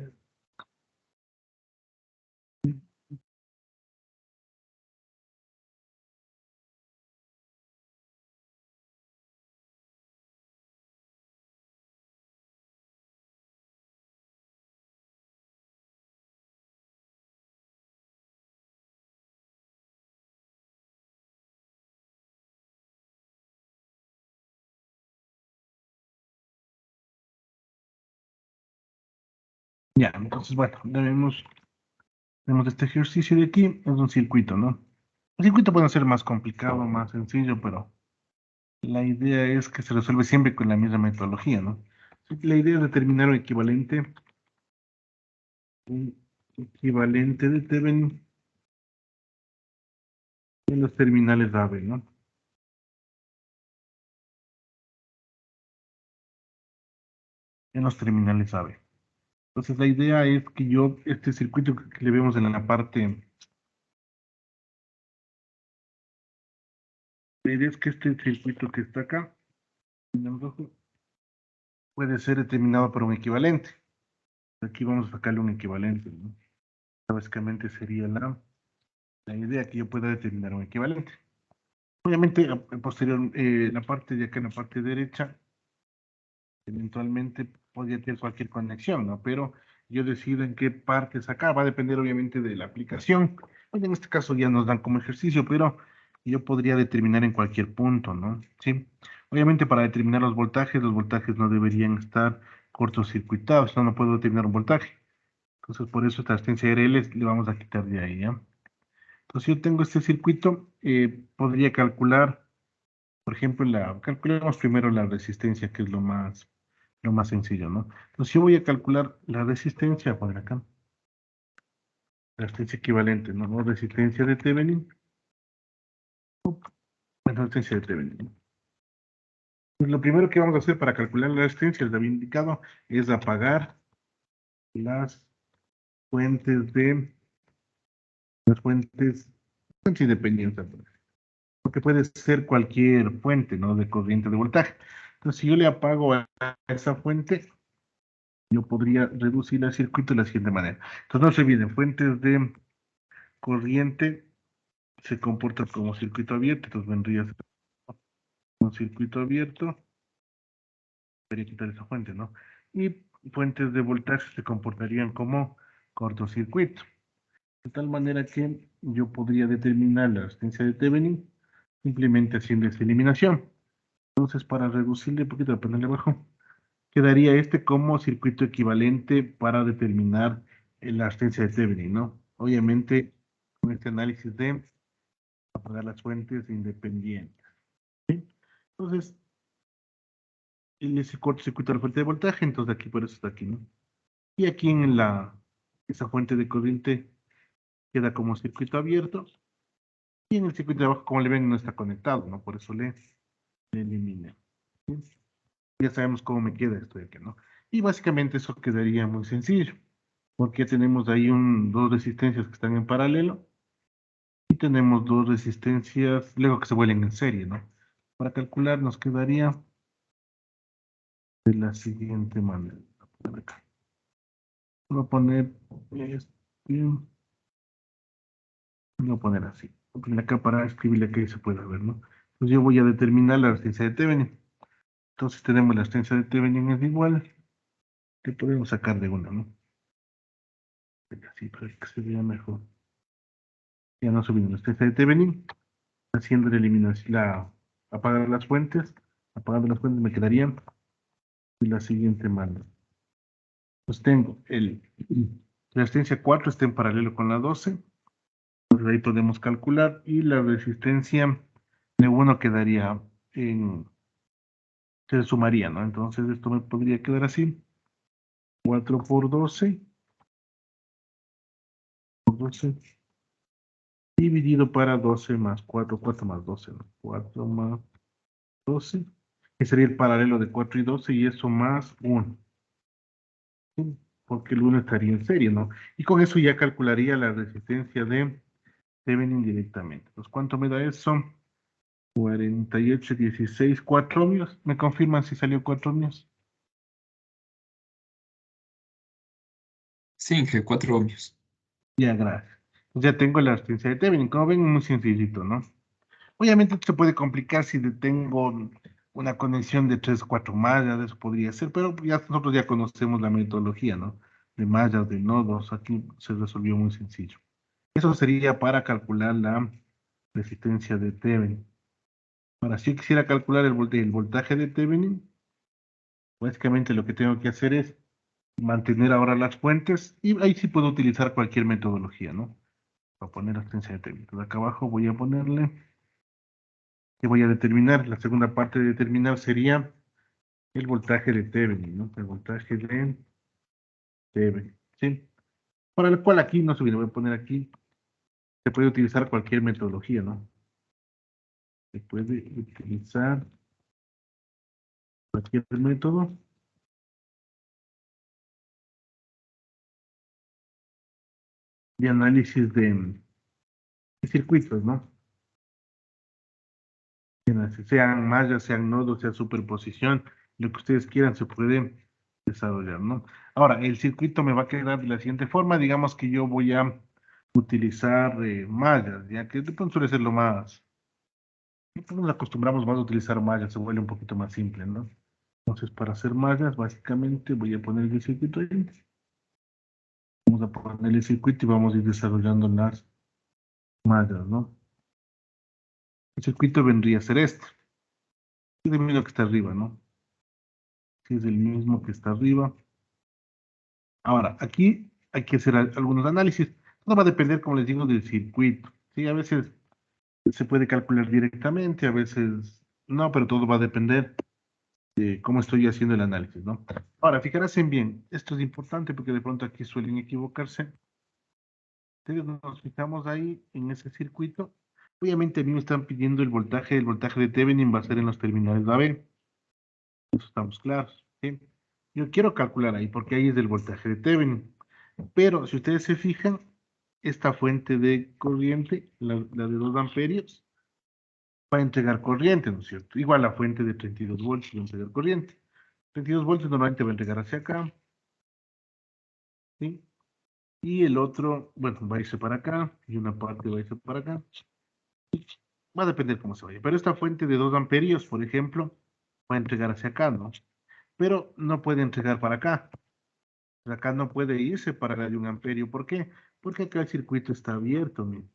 Ya, entonces, bueno, tenemos este ejercicio de aquí, es un circuito, ¿no? El circuito puede ser más complicado, más sencillo, pero la idea es que se resuelve siempre con la misma metodología, ¿no? La idea es determinar un equivalente de Thevenin en los terminales AB, ¿no? En los terminales AB. Entonces, la idea es que este circuito que le vemos en la parte, la idea es que este circuito que está acá, en el rojo, puede ser determinado por un equivalente. Aquí vamos a sacarle un equivalente, ¿no? Básicamente sería la idea que yo pueda determinar un equivalente. Obviamente, la parte de acá en la parte derecha, eventualmente podría tener cualquier conexión, ¿no? Pero yo decido en qué parte sacar, va a depender obviamente de la aplicación. Pues en este caso ya nos dan como ejercicio, pero yo podría determinar en cualquier punto, ¿no? Sí. Obviamente para determinar los voltajes no deberían estar cortocircuitados, no puedo determinar un voltaje. Entonces por eso esta asistencia RL le vamos a quitar de ahí, ¿ya? Entonces yo tengo este circuito, podría calcular, por ejemplo, calculemos primero la resistencia, que es lo más sencillo, ¿no? Entonces yo voy a calcular la resistencia, voy a poner acá, la resistencia equivalente, ¿no? O resistencia de Thevenin, la resistencia de Thevenin, ¿no? Pues lo primero que vamos a hacer para calcular la resistencia, les había indicado, es apagar las fuentes fuentes independientes, porque puede ser cualquier fuente, ¿no? De corriente de voltaje. Entonces, si yo le apago a esa fuente, yo podría reducir el circuito de la siguiente manera. Entonces, no se olviden, fuentes de corriente se comportan como circuito abierto, entonces vendría a ser un circuito abierto, debería quitar esa fuente, ¿no? Y fuentes de voltaje se comportarían como cortocircuito. De tal manera que yo podría determinar la resistencia de Thevenin simplemente haciendo esta eliminación. Entonces, para reducirle un poquito, ponerle abajo, quedaría este como circuito equivalente para determinar la resistencia de Thevenin, ¿no? Obviamente, con este análisis de apagar las fuentes independientes. ¿Sí? Entonces, en ese cortocircuito de la fuente de voltaje, entonces aquí por eso está aquí, ¿no? Y aquí esa fuente de corriente queda como circuito abierto, y en el circuito de abajo, como le ven, no está conectado, ¿no? Por eso le eliminé. ¿Sí? Ya sabemos cómo me queda esto de aquí, ¿no? Y básicamente eso quedaría muy sencillo, porque tenemos ahí dos resistencias que están en paralelo y tenemos dos resistencias, luego que se vuelven en serie, ¿no? Para calcular nos quedaría de la siguiente manera. Voy a poner este, voy a poner así. Voy a poner acá para escribirle que se pueda ver, ¿no? Pues yo voy a determinar la resistencia de Thevenin. Entonces tenemos la resistencia de Thevenin es igual, que podemos sacar de una, ¿no? Así para que se vea mejor. Ya no subiendo la resistencia de Thevenin, haciendo la eliminación, apagar las fuentes. Apagando las fuentes me quedarían de la siguiente manera. Pues tengo la resistencia 4 está en paralelo con la 12. Entonces ahí podemos calcular. Y la resistencia de 1 quedaría se sumaría, ¿no? Entonces esto me podría quedar así. 4 por 12. Por 12. Dividido para 12 más 4. 4 más 12, ¿no? 4 más 12. Que sería el paralelo de 4 y 12 y eso más 1. ¿Sí? Porque el 1 estaría en serie, ¿no? Y con eso ya calcularía la resistencia de Thevenin directamente. Entonces, ¿cuánto me da eso? 48, 16, 4 ohmios. ¿Me confirman si salió 4 ohmios? Sí, Inge, 4 ohmios. Ya, gracias. Pues ya tengo la resistencia de Thevenin. Como ven, muy sencillito, ¿no? Obviamente esto se puede complicar si tengo una conexión de 3 o 4 mallas, eso podría ser, pero ya nosotros ya conocemos la metodología, ¿no? De mallas, de nodos, aquí se resolvió muy sencillo. Eso sería para calcular la resistencia de Thevenin. Ahora, si yo quisiera calcular el voltaje de Thevenin, básicamente lo que tengo que hacer es mantener ahora las fuentes y ahí sí puedo utilizar cualquier metodología, ¿no? Para poner la resistencia de Thevenin. Entonces acá abajo voy a ponerle, que voy a determinar, la segunda parte de determinar sería el voltaje de Thevenin, ¿no? El voltaje de Thevenin, ¿sí? Para el cual aquí, no sé, lo voy a poner aquí, se puede utilizar cualquier metodología, ¿no? Se puede utilizar cualquier método de análisis de circuitos, ¿no? Sean mallas, sean nodos, sea superposición, lo que ustedes quieran se puede desarrollar, ¿no? Ahora, el circuito me va a quedar de la siguiente forma, digamos que yo voy a utilizar mallas, ya que de pronto suele ser lo más, nos acostumbramos más a utilizar mallas, se vuelve un poquito más simple, ¿no? Entonces, para hacer mallas, básicamente voy a poner el circuito ahí. Vamos a poner el circuito y vamos a ir desarrollando las mallas, ¿no? El circuito vendría a ser este. Es el mismo que está arriba, ¿no? Sí, es el mismo que está arriba. Ahora, aquí hay que hacer algunos análisis. Todo va a depender, como les digo, del circuito. Sí, a veces se puede calcular directamente, a veces no, pero todo va a depender de cómo estoy haciendo el análisis, ¿no? Ahora, fijarse bien, esto es importante porque de pronto aquí suelen equivocarse. Entonces nos fijamos ahí en ese circuito. Obviamente a mí me están pidiendo el voltaje de Thevenin va a ser en los terminales de AB. Eso estamos claros, ¿sí? Yo quiero calcular ahí porque ahí es el voltaje de Thevenin. Pero si ustedes se fijan, esta fuente de corriente, la de 2 amperios, va a entregar corriente, ¿no es cierto? Igual la fuente de 32 voltios va a entregar corriente. 32 voltios normalmente va a entregar hacia acá, ¿sí? Y el otro, bueno, va a irse para acá, y una parte va a irse para acá. Va a depender cómo se vaya. Pero esta fuente de 2 amperios, por ejemplo, va a entregar hacia acá, ¿no? Pero no puede entregar para acá. Acá no puede irse para la de 1 amperio. ¿Por qué? Porque acá el circuito está abierto, miren.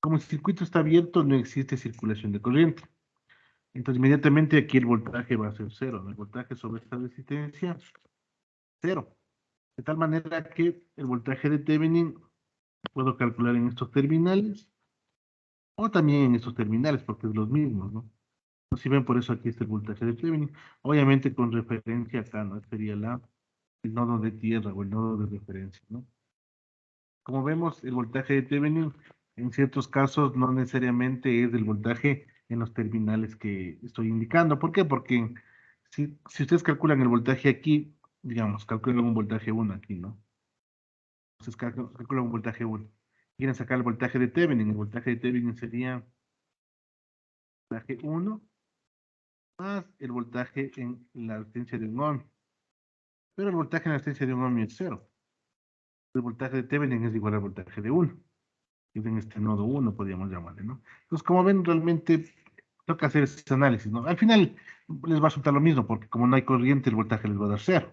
Como el circuito está abierto, no existe circulación de corriente. Entonces, inmediatamente aquí el voltaje va a ser cero, ¿no? El voltaje sobre esta resistencia, cero. De tal manera que el voltaje de Thevenin puedo calcular en estos terminales o también en estos terminales, porque es los mismos, ¿no? Si ven, por eso aquí está el voltaje de Thevenin. Obviamente con referencia acá, ¿no? Sería el nodo de tierra o el nodo de referencia, ¿no? Como vemos, el voltaje de Thevenin en ciertos casos no necesariamente es el voltaje en los terminales que estoy indicando. ¿Por qué? Porque si ustedes calculan el voltaje aquí, digamos, calculan un voltaje 1 aquí, ¿no? Entonces calculan un voltaje 1. Quieren sacar el voltaje de Thevenin. El voltaje de Thevenin sería voltaje 1 más el voltaje en la resistencia de un ohm. Pero el voltaje en la resistencia de un ohm es cero. El voltaje de Thevenin es igual al voltaje de 1. Es en este nodo 1, podríamos llamarle, ¿no? Entonces, como ven, realmente toca hacer ese análisis, ¿no? Al final les va a resultar lo mismo, porque como no hay corriente, el voltaje les va a dar cero.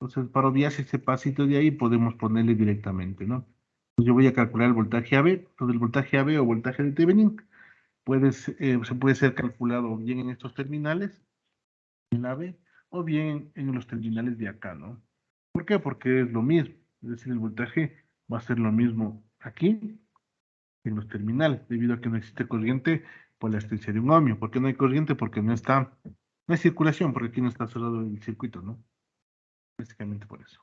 Entonces, para obviar ese pasito de ahí, podemos ponerle directamente, ¿no? Entonces, yo voy a calcular el voltaje AB. Entonces, el voltaje AB o voltaje de Thevenin se puede ser calculado bien en estos terminales, en la AB, o bien en los terminales de acá, ¿no? ¿Por qué? Porque es lo mismo. Es decir, el voltaje va a ser lo mismo aquí en los terminales. Debido a que no existe corriente, por la existencia de un ohmio. ¿Por qué no hay corriente? Porque no hay circulación, porque aquí no está cerrado el circuito, ¿no? Básicamente por eso.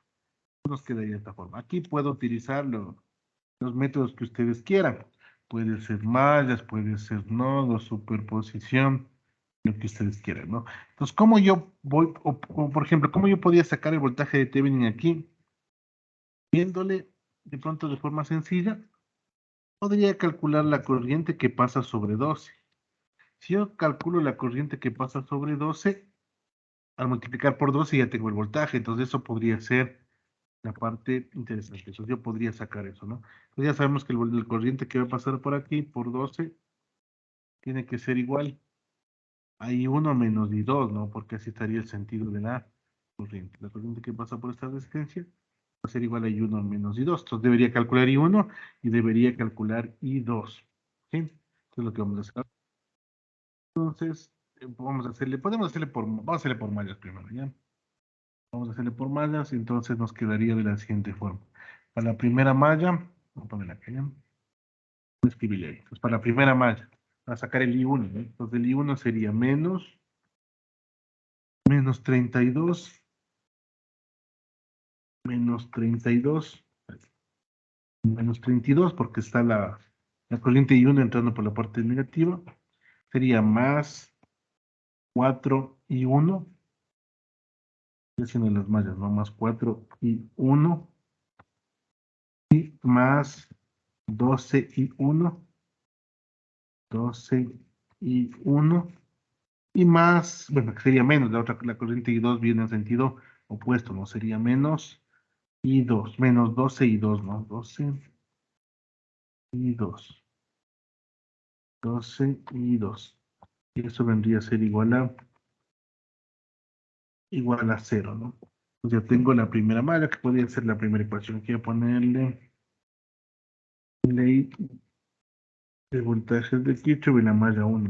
Nos quedaría de esta forma. Aquí puedo utilizar los métodos que ustedes quieran. Puede ser mallas, puede ser nodos, superposición, lo que ustedes quieran, ¿no? Entonces, ¿cómo yo voy, o, por ejemplo, cómo yo podía sacar el voltaje de Thevenin aquí? Viéndole de pronto de forma sencilla, podría calcular la corriente que pasa sobre 12. Si yo calculo la corriente que pasa sobre 12, al multiplicar por 12 ya tengo el voltaje, entonces eso podría ser la parte interesante. Entonces yo podría sacar eso, ¿no? Entonces ya sabemos que el corriente que va a pasar por aquí, por 12, tiene que ser igual a I1 menos I2, ¿no? Porque así estaría el sentido de la corriente. La corriente que pasa por esta resistencia va a ser igual a I1 menos I2. Entonces debería calcular I1 y debería calcular I2. ¿Sí? Eso es lo que vamos a hacer. Entonces, vamos a hacerle por mallas primero, ¿ya? Vamos a hacerle por mallas y entonces nos quedaría de la siguiente forma. Para la primera malla, vamos a ponerla acá, ¿ya? Voy a escribirle ahí. Entonces, para la primera malla, para sacar el I1, ¿no? Entonces el I1 sería menos 32, menos 32, menos 32, porque está la corriente I1 entrando por la parte negativa, sería más 4I1, haciendo las mallas, ¿no? Más 4I1 y más 12I1, 12I1 y más, bueno, que sería menos, la corriente I2 viene en sentido opuesto, ¿no? Sería menos I2, menos 12I2, ¿no? 12I2, 12I2. Y eso vendría a ser igual a 0, ¿no? Pues ya tengo la primera malla, que podría ser la primera ecuación. Quiero ponerle ley de voltajes de Kirchhoff en la malla 1.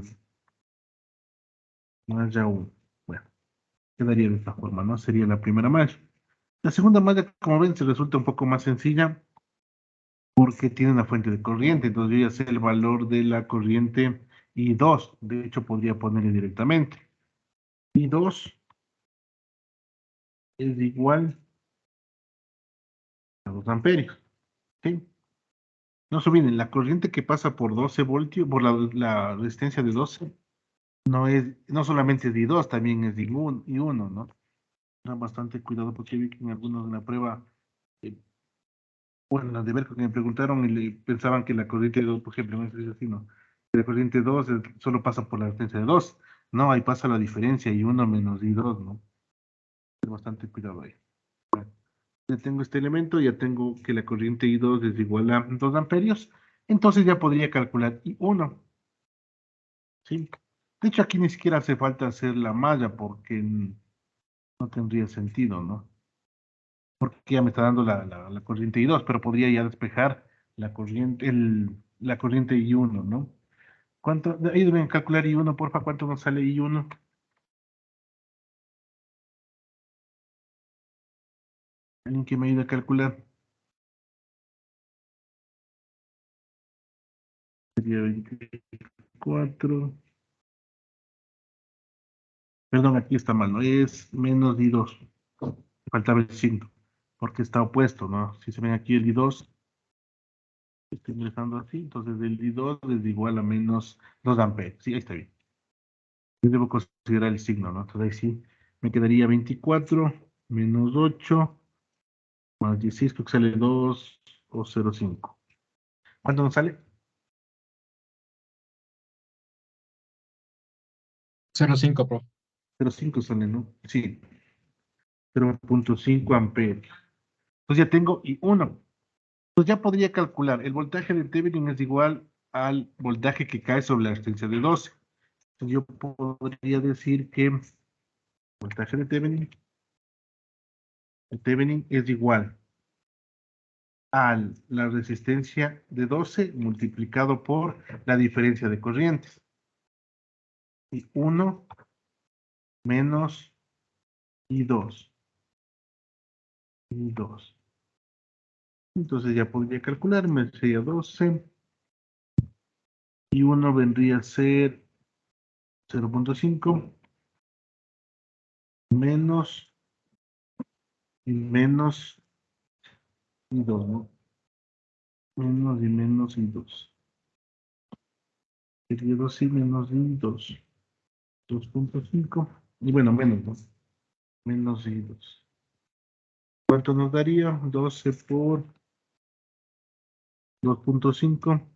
Malla 1. Bueno, quedaría de esta forma, ¿no? Sería la primera malla. La segunda malla, como ven, se resulta un poco más sencilla porque tiene una fuente de corriente. Entonces yo ya sé el valor de la corriente I2. De hecho, podría ponerle directamente. I2 es igual a 2 amperios. ¿Sí? No se olviden, la corriente que pasa por 12 voltios, por la resistencia de 12, no solamente es de I2, también es de I1, ¿no? Tengan bastante cuidado porque vi que en algunos de la prueba, eh, bueno, en la de Berco que me preguntaron y pensaban que la corriente de 2, por ejemplo, no es así, ¿no? La corriente 2 solo pasa por la resistencia de 2. No, ahí pasa la diferencia, I1 menos I2, ¿no? Ten bastante cuidado ahí. Bueno, ya tengo este elemento, ya tengo que la corriente I2 es igual a 2 amperios, entonces ya podría calcular I1. ¿Sí? De hecho, aquí ni siquiera hace falta hacer la malla porque no tendría sentido, ¿no? Porque ya me está dando la corriente I2, pero podría ya despejar la corriente I1, ¿no? ¿Cuánto? Ahí deben calcular I1, porfa, ¿cuánto nos sale I1? ¿Alguien que me ayude a calcular? Sería 24. Perdón, aquí está mal, ¿no? Es menos I2. Faltaba el signo, porque está opuesto, ¿no? Si se ven aquí el I2, estoy ingresando así, entonces el I2 es igual a menos 2 amperios. Sí, ahí está bien. Yo debo considerar el signo, ¿no? Entonces ahí sí, me quedaría 24 menos 8 más 16, creo que sale 2 o 0,5. ¿Cuánto nos sale? 0,5, profe. 0,5 sale, ¿no? Sí, 0,5 amperios. Entonces ya tengo I1. Pues ya podría calcular, el voltaje de Thevenin es igual al voltaje que cae sobre la resistencia de 12. Entonces yo podría decir que el voltaje de Thevenin es igual a la resistencia de 12 multiplicado por la diferencia de corrientes. Y 1 menos I2. I2. Entonces ya podría calcularme, sería 12 Y uno vendría a ser 0.5 menos y menos y 2, ¿no? Menos y menos y 2. Sería 2 y menos y 2. 2.5. Y bueno, menos, ¿no? Menos y 2. ¿Cuánto nos daría? 12 por 2.5.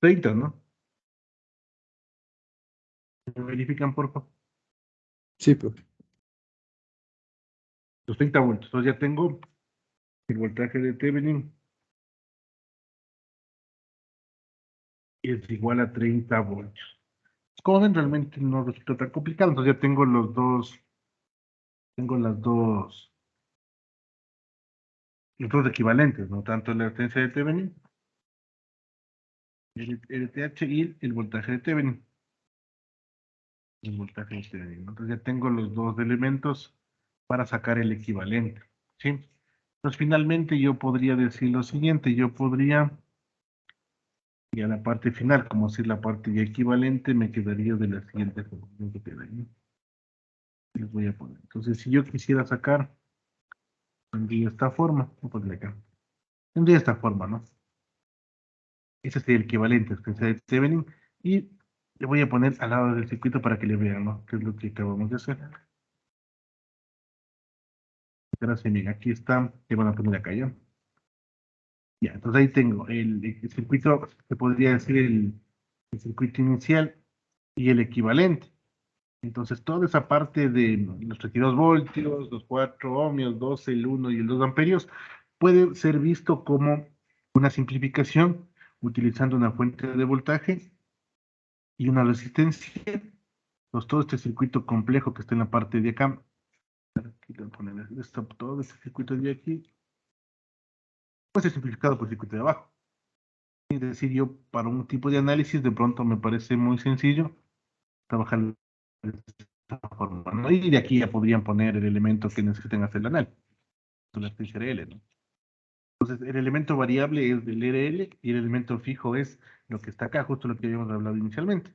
30, ¿no? ¿Me verifican, por favor? Sí, profe. Los 30 voltios. Entonces ya tengo el voltaje de Thevenin es igual a 30 voltios. Como ven, realmente no resulta tan complicado. Entonces ya tengo los dos equivalentes, ¿no? Tanto la resistencia de Thevenin, el RTH y el voltaje de Thevenin. El voltaje de Thevenin, ¿no? Entonces ya tengo los dos elementos para sacar el equivalente, ¿sí? Entonces finalmente yo podría decir lo siguiente, yo podría, y a la parte final, como si la parte ya equivalente, me quedaría de la siguiente forma. Les voy a poner. Entonces, si yo quisiera sacar, tendría esta forma, voy a ponerle acá. Tendría esta forma, ¿no? Ese sería el equivalente, que sea de Thevenin, y le voy a poner al lado del circuito para que le vean, ¿no? ¿Qué es lo que acabamos de hacer? Ahora sí, mira, aquí está, le van a poner acá ya. Ya, entonces ahí tengo el circuito, se podría decir el circuito inicial y el equivalente. Entonces, toda esa parte de los 32 voltios, los 4 ohmios, 12, el 1 y el 2 amperios, puede ser visto como una simplificación utilizando una fuente de voltaje y una resistencia. Pues todo este circuito complejo que está en la parte de acá, aquí le voy a poner esto, todo este circuito de aquí, puede ser simplificado por el circuito de abajo. Es decir, yo para un tipo de análisis de pronto me parece muy sencillo trabajar de esta forma, ¿no? Y de aquí ya podrían poner el elemento que necesiten hacer el análisis, la resistencia RL, ¿no? Entonces, el elemento variable es del RL y el elemento fijo es lo que está acá, justo lo que habíamos hablado inicialmente.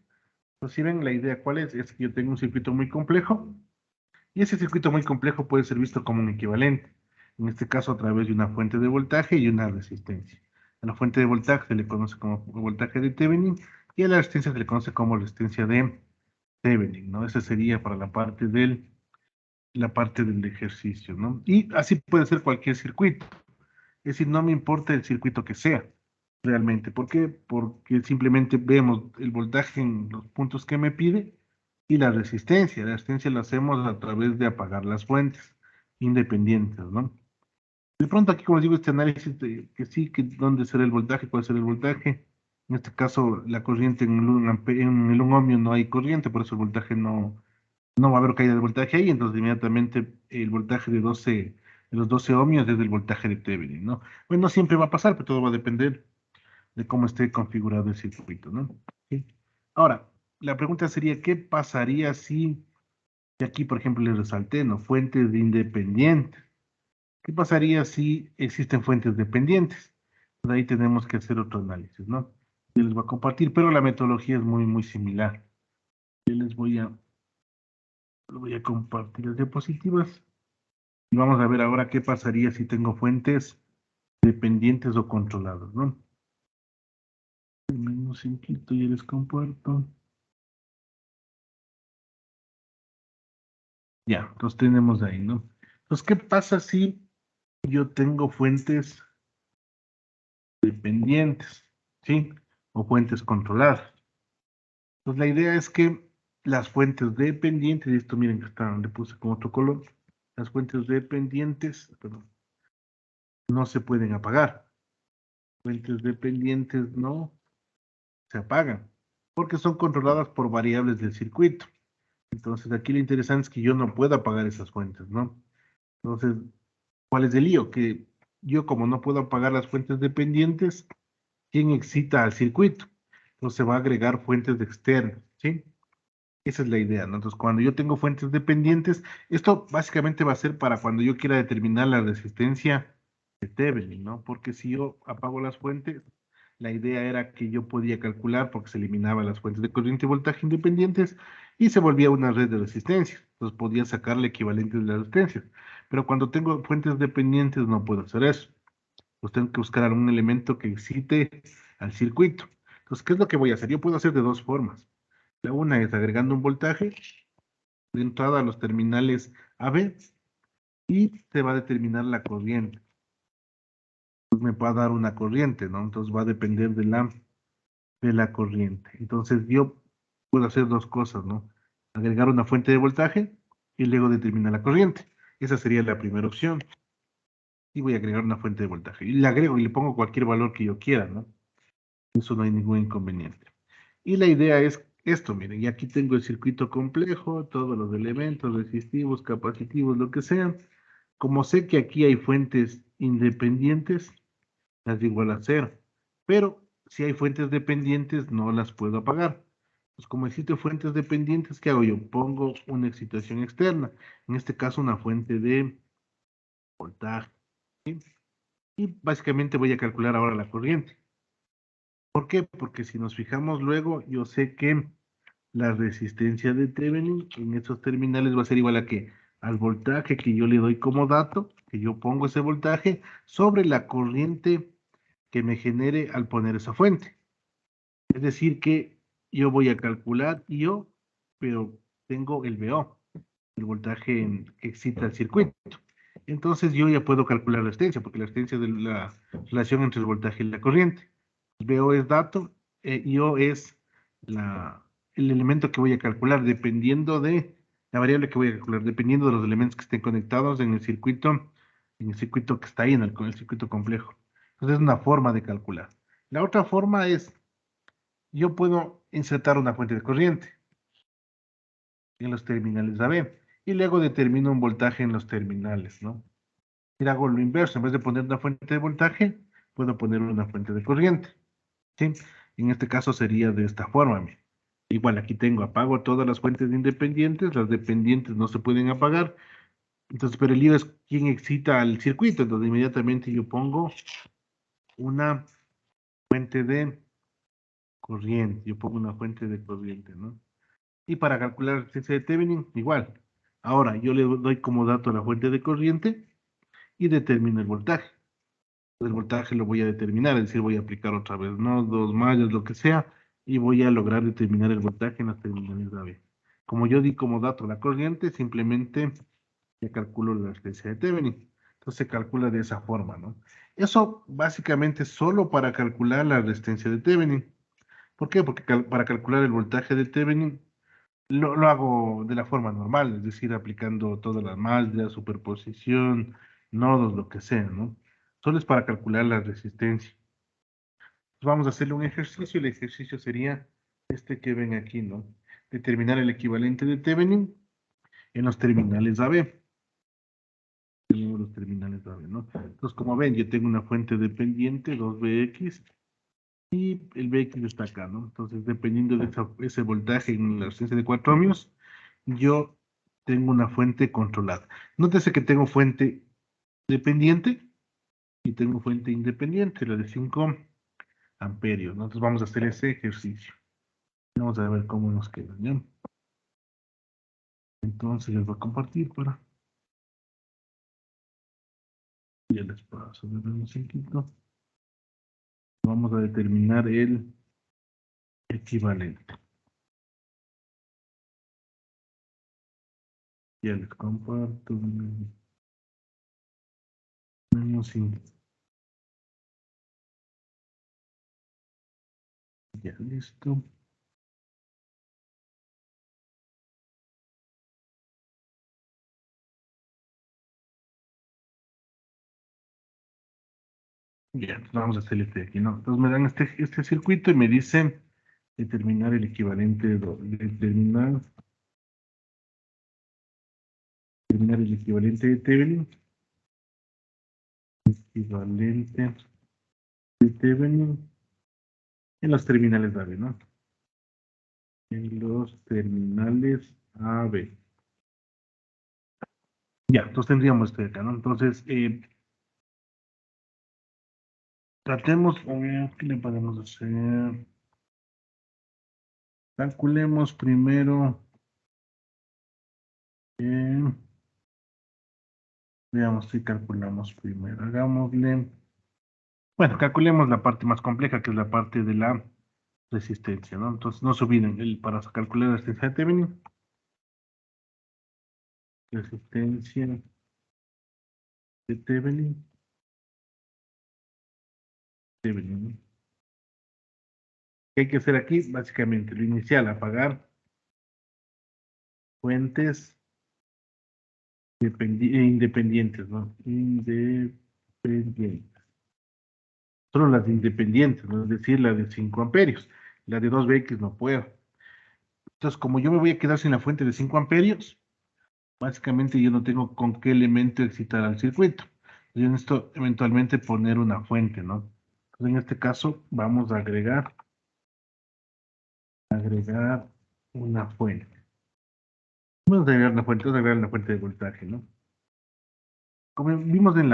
Entonces, si ven, la idea cuál es que yo tengo un circuito muy complejo y ese circuito muy complejo puede ser visto como un equivalente, en este caso a través de una fuente de voltaje y una resistencia. A la fuente de voltaje se le conoce como voltaje de Thevenin y a la resistencia se le conoce como resistencia de Thevenin, ¿no? Esa sería para la parte del ejercicio, ¿no? Y así puede ser cualquier circuito. Es decir, no me importa el circuito que sea, realmente. ¿Por qué? Porque simplemente vemos el voltaje en los puntos que me pide y la resistencia. La resistencia la hacemos a través de apagar las fuentes independientes, ¿no? De pronto aquí, como les digo, este análisis de que sí, que dónde será el voltaje, cuál será el voltaje. En este caso, la corriente en en el 1 ohmio no hay corriente, por eso el voltaje no va a haber caída de voltaje ahí, entonces inmediatamente el voltaje de los 12 ohmios es el voltaje de Thevenin, ¿no? Bueno, no siempre va a pasar, pero todo va a depender de cómo esté configurado el circuito, ¿no? ¿Sí? Ahora, la pregunta sería, ¿qué pasaría si, y aquí por ejemplo les resalté, ¿no? Fuentes independientes. ¿Qué pasaría si existen fuentes dependientes? Pues ahí tenemos que hacer otro análisis, ¿no? Yo les voy a compartir, pero la metodología es muy similar. Yo les voy a compartir las diapositivas. Y vamos a ver ahora qué pasaría si tengo fuentes dependientes o controladas, ¿no? Menos simplito, ya les comparto. Ya, entonces tenemos ahí, ¿no? Entonces, ¿qué pasa si yo tengo fuentes dependientes, ¿sí? O fuentes controladas. Pues la idea es que las fuentes dependientes, y esto miren que está, le puse con otro color, las fuentes dependientes, perdón, no se pueden apagar. Fuentes dependientes no se apagan, porque son controladas por variables del circuito. Entonces, aquí lo interesante es que yo no puedo apagar esas fuentes, ¿no? Entonces, ¿cuál es el lío? Que yo como no puedo apagar las fuentes dependientes, ¿quién excita al circuito? Entonces se va a agregar fuentes externas, ¿sí? Esa es la idea, ¿no? Entonces, cuando yo tengo fuentes dependientes, esto básicamente va a ser para cuando yo quiera determinar la resistencia de Thevenin, ¿no? Porque si yo apago las fuentes, la idea era que yo podía calcular porque se eliminaban las fuentes de corriente y voltaje independientes y se volvía una red de resistencias. Entonces podía sacar el equivalente de las resistencias. Pero cuando tengo fuentes dependientes no puedo hacer eso. Pues tengo que buscar algún elemento que excite al circuito. Entonces, ¿qué es lo que voy a hacer? Yo puedo hacer de dos formas. La una es agregando un voltaje de entrada a los terminales AB y se va a determinar la corriente. Pues me va a dar una corriente, ¿no? Entonces va a depender de la corriente. Entonces yo puedo hacer dos cosas, ¿no? Agregar una fuente de voltaje y luego determinar la corriente. Esa sería la primera opción. Y voy a agregar una fuente de voltaje. Y le agrego y le pongo cualquier valor que yo quiera, ¿no? Eso no hay ningún inconveniente. Y la idea es esto, miren, y aquí tengo el circuito complejo, todos los elementos resistivos, capacitivos, lo que sean. Como sé que aquí hay fuentes independientes, las de igual a cero. Pero si hay fuentes dependientes, no las puedo apagar. Pues como existen fuentes dependientes, ¿qué hago yo? Pongo una excitación externa, en este caso una fuente de voltaje. ¿Sí? Y básicamente voy a calcular ahora la corriente. ¿Por qué? Porque si nos fijamos luego, yo sé que la resistencia de Thevenin en estos terminales va a ser igual a qué? Al voltaje que yo le doy como dato, que yo pongo ese voltaje, sobre la corriente que me genere al poner esa fuente. Es decir, que yo voy a calcular IO, pero tengo el VO, el voltaje que excita el circuito. Entonces yo ya puedo calcular la resistencia, porque la resistencia es la relación entre el voltaje y la corriente. VO es dato, IO es el elemento que voy a calcular dependiendo de la variable que voy a calcular, dependiendo de los elementos que estén conectados en el circuito que está ahí, con el circuito complejo. Entonces es una forma de calcular. La otra forma es, yo puedo insertar una fuente de corriente en los terminales AB y luego determino un voltaje en los terminales, ¿no? Y hago lo inverso, en vez de poner una fuente de voltaje, puedo poner una fuente de corriente, ¿sí? En este caso sería de esta forma, mira. Igual aquí tengo, apago todas las fuentes independientes, las dependientes no se pueden apagar, entonces, pero el lío es quién excita al circuito, entonces inmediatamente yo pongo una fuente de corriente, yo pongo una fuente de corriente, ¿no? Y para calcular la resistencia de Thevenin, igual. Ahora, yo le doy como dato la fuente de corriente y determino el voltaje. El voltaje lo voy a determinar, es decir, voy a aplicar otra vez nodos, mallas, lo que sea, y voy a lograr determinar el voltaje en las terminales de AB. Como yo di como dato la corriente, simplemente ya calculo la resistencia de Thevenin. Entonces se calcula de esa forma, ¿no? Eso básicamente solo para calcular la resistencia de Thevenin. ¿Por qué? Porque para calcular el voltaje de Thevenin lo hago de la forma normal, es decir, aplicando todas las mallas, superposición, nodos, lo que sea, ¿no? Solo es para calcular la resistencia. Vamos a hacerle un ejercicio, el ejercicio sería este que ven aquí, ¿no? Determinar el equivalente de Thevenin en los terminales AB. Tenemos los terminales AB, ¿no? Entonces, como ven, yo tengo una fuente dependiente, 2Bx, y el Bx está acá, ¿no? Entonces, dependiendo de ese voltaje en la resistencia de 4 ohmios, yo tengo una fuente controlada. Nótese que tengo fuente dependiente y tengo fuente independiente, la de 5 amperios, ¿no? Entonces vamos a hacer ese ejercicio. Vamos a ver cómo nos queda, ¿ya? Entonces les voy a compartir para... Ya les paso de un poquito. Vamos a determinar el equivalente. Ya les comparto. Ya listo. Ya, entonces vamos a hacer este de aquí, ¿no? Entonces me dan este circuito y me dicen determinar el equivalente, determinar el equivalente de Thevenin. Equivalente de Thevenin en los terminales AB, ¿no? En los terminales AB. Ya, entonces tendríamos este de acá, ¿no? Entonces, Tratemos, a ver, ¿qué le podemos hacer? Calculemos primero. eh, Veamos si calculamos primero. Hagámosle. Bueno, calculemos la parte más compleja, que es la parte de la resistencia, ¿no? Entonces, no se olviden, para calcular la resistencia de Thevenin, resistencia de Thevenin, ¿no? ¿Qué hay que hacer aquí? Básicamente, lo inicial, apagar fuentes independientes, ¿no? Independientes. Solo las independientes, ¿no? Es decir, la de 5 amperios. La de 2 VX no puedo. Entonces, como yo me voy a quedar sin la fuente de 5 amperios, básicamente yo no tengo con qué elemento excitar al circuito. Yo necesito eventualmente poner una fuente, ¿no? Entonces, en este caso, vamos a agregar una fuente. Vamos a agregar una fuente de voltaje, ¿no? Como vimos en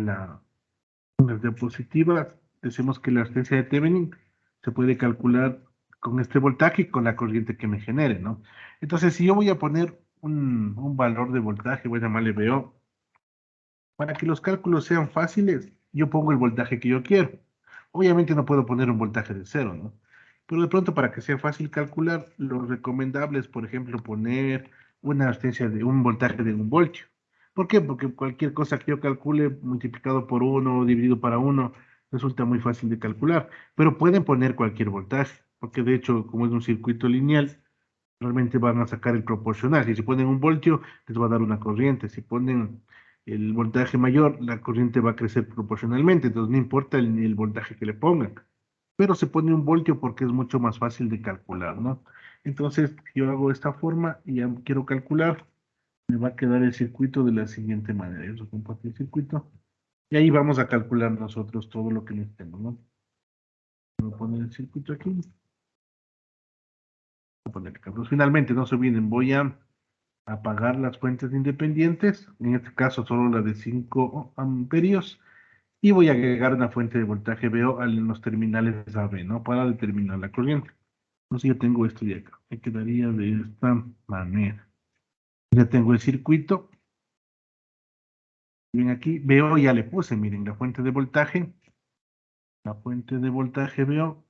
las diapositivas, decimos que la resistencia de Thevenin se puede calcular con este voltaje y con la corriente que me genere, ¿no? Entonces, si yo voy a poner un valor de voltaje, voy a llamarle VO, para que los cálculos sean fáciles, yo pongo el voltaje que yo quiero. Obviamente no puedo poner un voltaje de cero, ¿no? Pero de pronto para que sea fácil calcular, lo recomendable es, por ejemplo, poner una resistencia de un voltaje de 1 voltio. ¿Por qué? Porque cualquier cosa que yo calcule multiplicado por 1 o dividido para 1 resulta muy fácil de calcular. Pero pueden poner cualquier voltaje, porque de hecho, como es un circuito lineal, realmente van a sacar el proporcional. Si ponen 1 voltio, les va a dar una corriente. Si ponen el voltaje mayor, la corriente va a crecer proporcionalmente. Entonces no importa el voltaje que le pongan. Pero se pone 1 voltio porque es mucho más fácil de calcular, ¿no? Entonces yo hago esta forma y ya quiero calcular. Me va a quedar el circuito de la siguiente manera. Yo comparto el circuito. Y ahí vamos a calcular nosotros todo lo que necesitemos, ¿no? Voy a poner el circuito aquí. Voy a poner el cambio. Finalmente, no se olviden, voy a apagar las fuentes independientes, en este caso solo la de 5 amperios, y voy a agregar una fuente de voltaje VO en los terminales AB, ¿no? Para determinar la corriente. Entonces yo tengo esto de acá, me quedaría de esta manera. Ya tengo el circuito. Bien, aquí VO ya le puse, miren, la fuente de voltaje VO,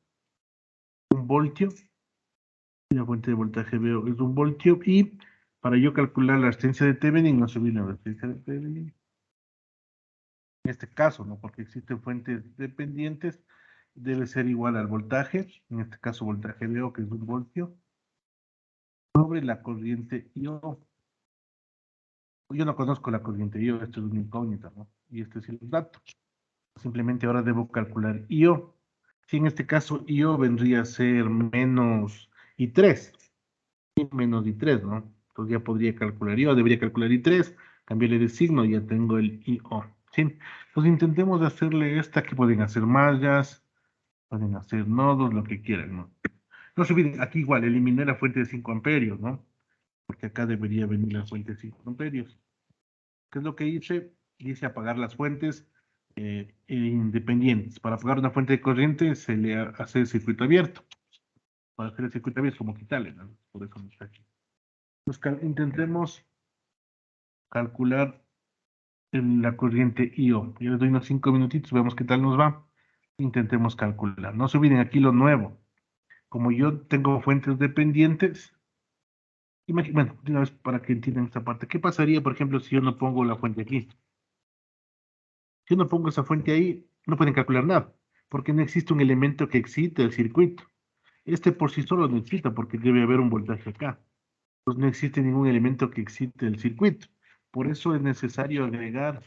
1 voltio, y la fuente de voltaje VO es 1 voltio, y para yo calcular la resistencia de Thevenin, no subir la resistencia de Thevenin, en este caso, ¿no? Porque existen fuentes dependientes, debe ser igual al voltaje, en este caso voltaje VO, que es 1 voltio, sobre la corriente IO. Yo no conozco la corriente IO, esto es una incógnita, ¿no? Y este es el dato. Simplemente ahora debo calcular IO. Si en este caso IO vendría a ser menos I3, menos I3, ¿no? Entonces ya podría calcular IO, debería calcular I3, cambiarle de signo y ya tengo el IO. ¿Sí? Entonces intentemos hacerle esta, que pueden hacer mallas, pueden hacer nodos, lo que quieran, ¿no? No se olviden, aquí igual, eliminé la fuente de 5 amperios, ¿no? Porque acá debería venir la fuente de 5 amperios. ¿Qué es lo que hice? Hice apagar las fuentes independientes. Para apagar una fuente de corriente se le hace el circuito abierto. Para hacer el circuito abierto, como quitarle, ¿no? Por eso no está aquí. Pues intentemos calcular la corriente IO. Yo les doy unos 5 minutitos, vemos qué tal nos va. Intentemos calcular. No se olviden aquí lo nuevo. Como yo tengo fuentes dependientes, bueno, de una vez para que entiendan esta parte, ¿qué pasaría, por ejemplo, si yo no pongo la fuente aquí? Si yo no pongo esa fuente ahí, no pueden calcular nada, porque no existe un elemento que excite el circuito. Este por sí solo no excita, porque debe haber un voltaje acá. Entonces no existe ningún elemento que excite el circuito. Por eso es necesario agregar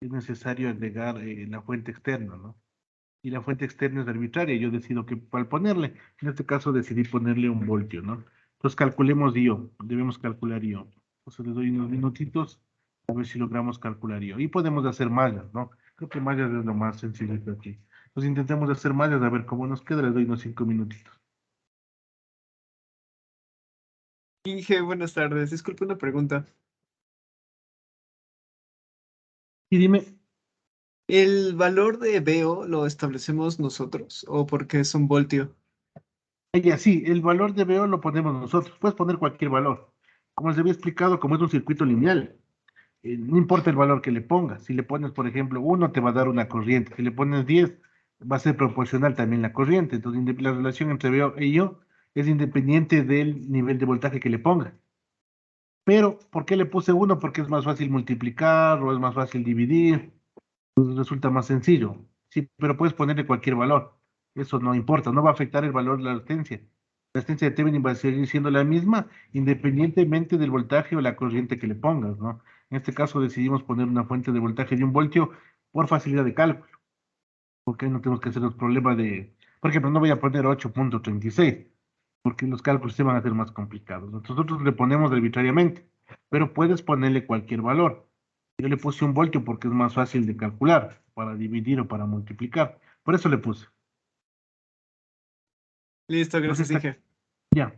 la fuente externa, ¿no? Y la fuente externa es arbitraria, yo decido cuál ponerle. En este caso decidí ponerle 1 voltio, ¿no? Entonces calculemos IO, debemos calcular IO. Entonces les doy unos minutitos a ver si logramos calcular IO. Y podemos hacer mallas, ¿no? Creo que mallas es lo más sencillo aquí. Entonces intentemos hacer mallas a ver cómo nos queda, les doy unos 5 minutitos. Inge, buenas tardes. Disculpe una pregunta. Y dime, ¿El valor de BO lo establecemos nosotros o porque es un voltio? Ya, sí, el valor de BO lo ponemos nosotros. Puedes poner cualquier valor. Como les había explicado, como es un circuito lineal, no importa el valor que le pongas. Si le pones, por ejemplo, 1, te va a dar una corriente. Si le pones 10, va a ser proporcional también la corriente. Entonces, la relación entre BO y yo es independiente del nivel de voltaje que le pongas. Pero, ¿por qué le puse 1? Porque es más fácil multiplicar o es más fácil dividir. Pues resulta más sencillo. Sí, pero puedes ponerle cualquier valor. Eso no importa, no va a afectar el valor de la resistencia. La resistencia de Thevenin va a seguir siendo la misma, independientemente del voltaje o la corriente que le pongas, ¿no? En este caso decidimos poner una fuente de voltaje de 1 voltio por facilidad de cálculo, porque no tenemos que hacer los problemas de, por ejemplo, no voy a poner 8,36, porque los cálculos se van a hacer más complicados. Nosotros le ponemos arbitrariamente, pero puedes ponerle cualquier valor. Yo le puse 1 voltio porque es más fácil de calcular, para dividir o para multiplicar. Por eso le puse. Listo, No sé, gracias, está Inge. ya.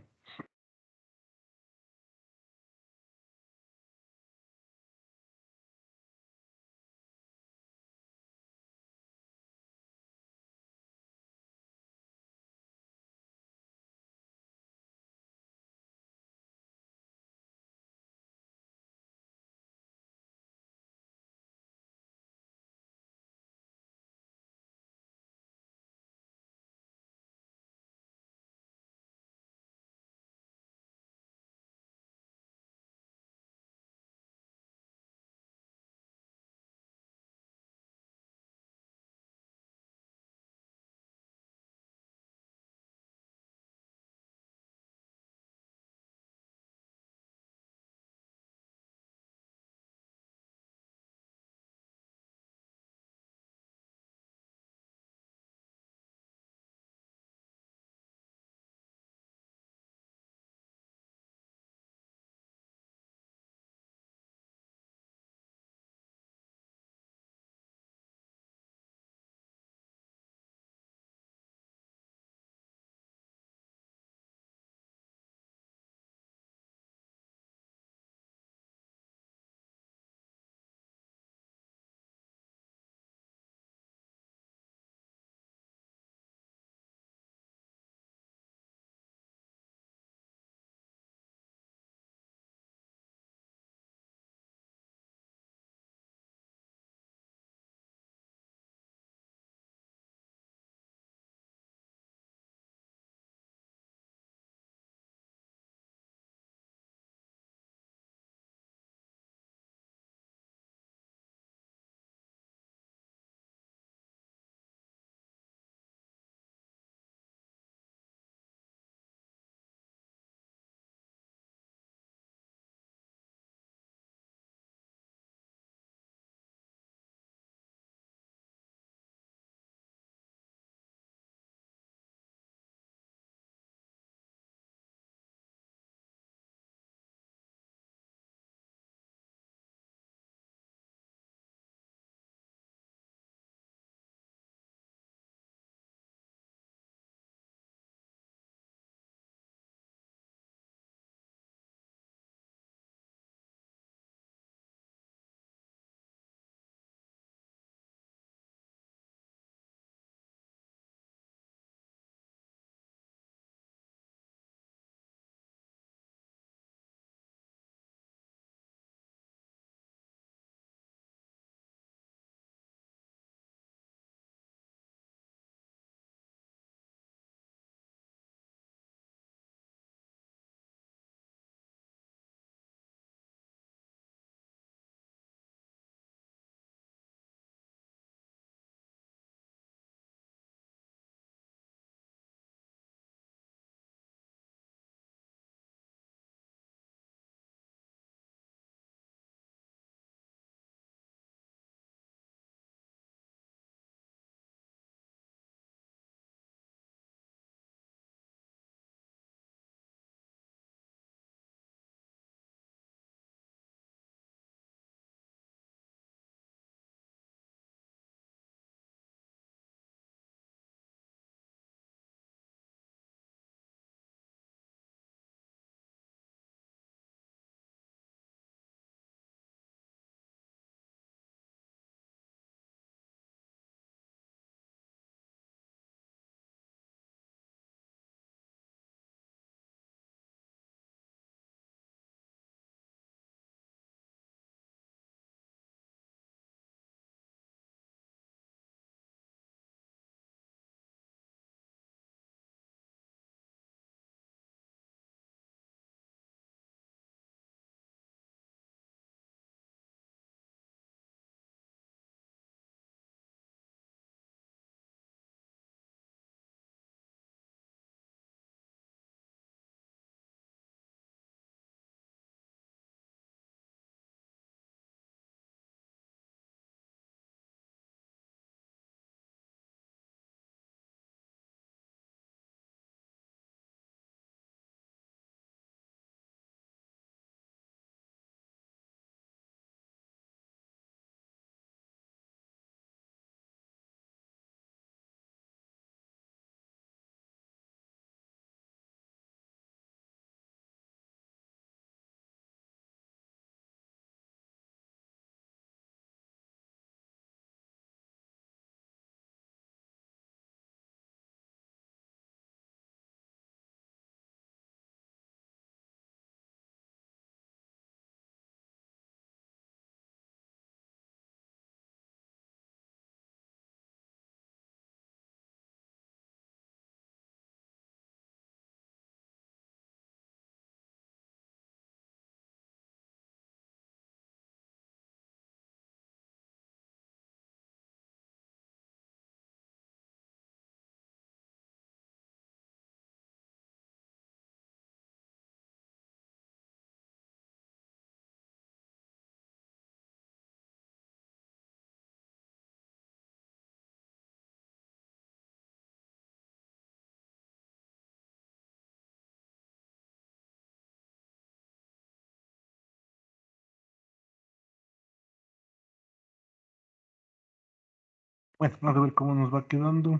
Bueno, vamos a ver cómo nos va quedando.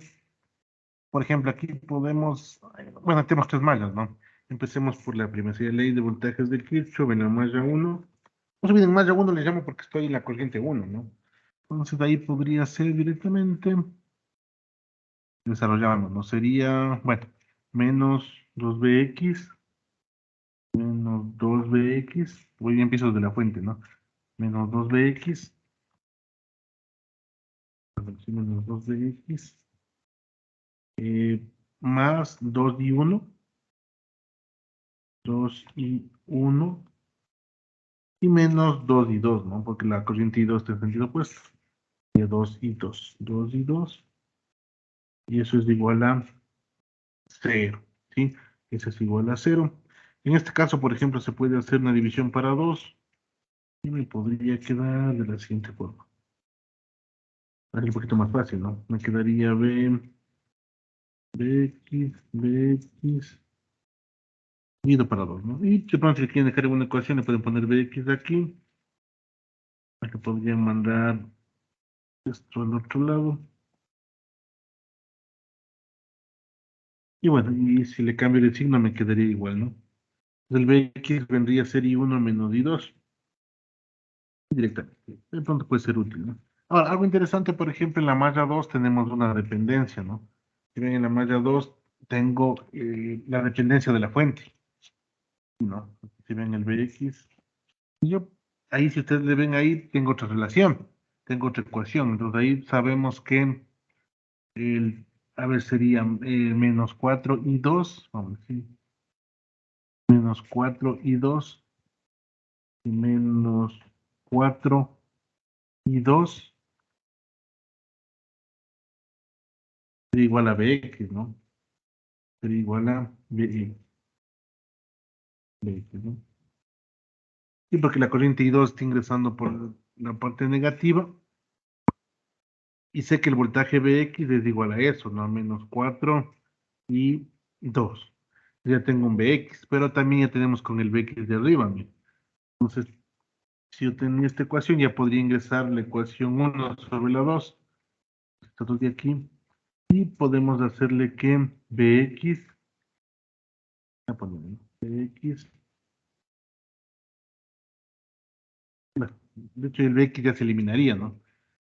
Por ejemplo, aquí podemos, bueno, tenemos tres mallas, ¿no? Empecemos por la primera, sería ley de voltajes de Kirchhoff en la malla 1. No se olviden, malla 1 le llamo porque estoy en la corriente 1, ¿no? Entonces de ahí podría ser directamente, desarrollamos, ¿no? Sería, bueno, menos 2bx, menos 2bx, voy bien empiezo desde la fuente, ¿no? Menos 2bx, menos 2bx, más 2y1, 2y1, y menos 2y2, ¿no? Porque la corriente y2 está en sentido opuesto. De 2y2, 2y2, y eso es igual a 0, ¿sí? Eso es igual a 0. En este caso, por ejemplo, se puede hacer una división para 2 y me podría quedar de la siguiente forma. Es un poquito más fácil, ¿no? Me quedaría bx, dividido para 2, ¿no? Y de pronto si quieren dejar una ecuación, le pueden poner bx aquí. Aquí podrían mandar esto al otro lado. Y bueno, y si le cambio el signo me quedaría igual, ¿no? El bx vendría a ser i1 menos i2 directamente. De pronto puede ser útil, ¿no? Ahora, algo interesante, por ejemplo, en la malla 2 tenemos una dependencia, ¿no? Si ven en la malla 2 tengo la dependencia de la fuente, ¿no? Si ven el bx, yo, ahí si ustedes le ven ahí, tengo otra relación, tengo otra ecuación. Entonces ahí sabemos que el, a ver, sería menos 4i2, vamos a decir, menos 4i2 y menos 4i2 sería igual a bx, ¿no? Sería igual a bx, ¿no? Y porque la corriente I2 está ingresando por la parte negativa, y sé que el voltaje Bx es igual a eso, ¿no? A menos 4 y 2. Ya tengo un Bx, pero también ya tenemos con el Bx de arriba, ¿no? Entonces, si yo tenía esta ecuación, ya podría ingresar la ecuación 1 sobre la 2. Esto de aquí. Y podemos hacerle que Bx, voy a poner, ¿no? Bx, bueno, de hecho el Bx ya se eliminaría, ¿no?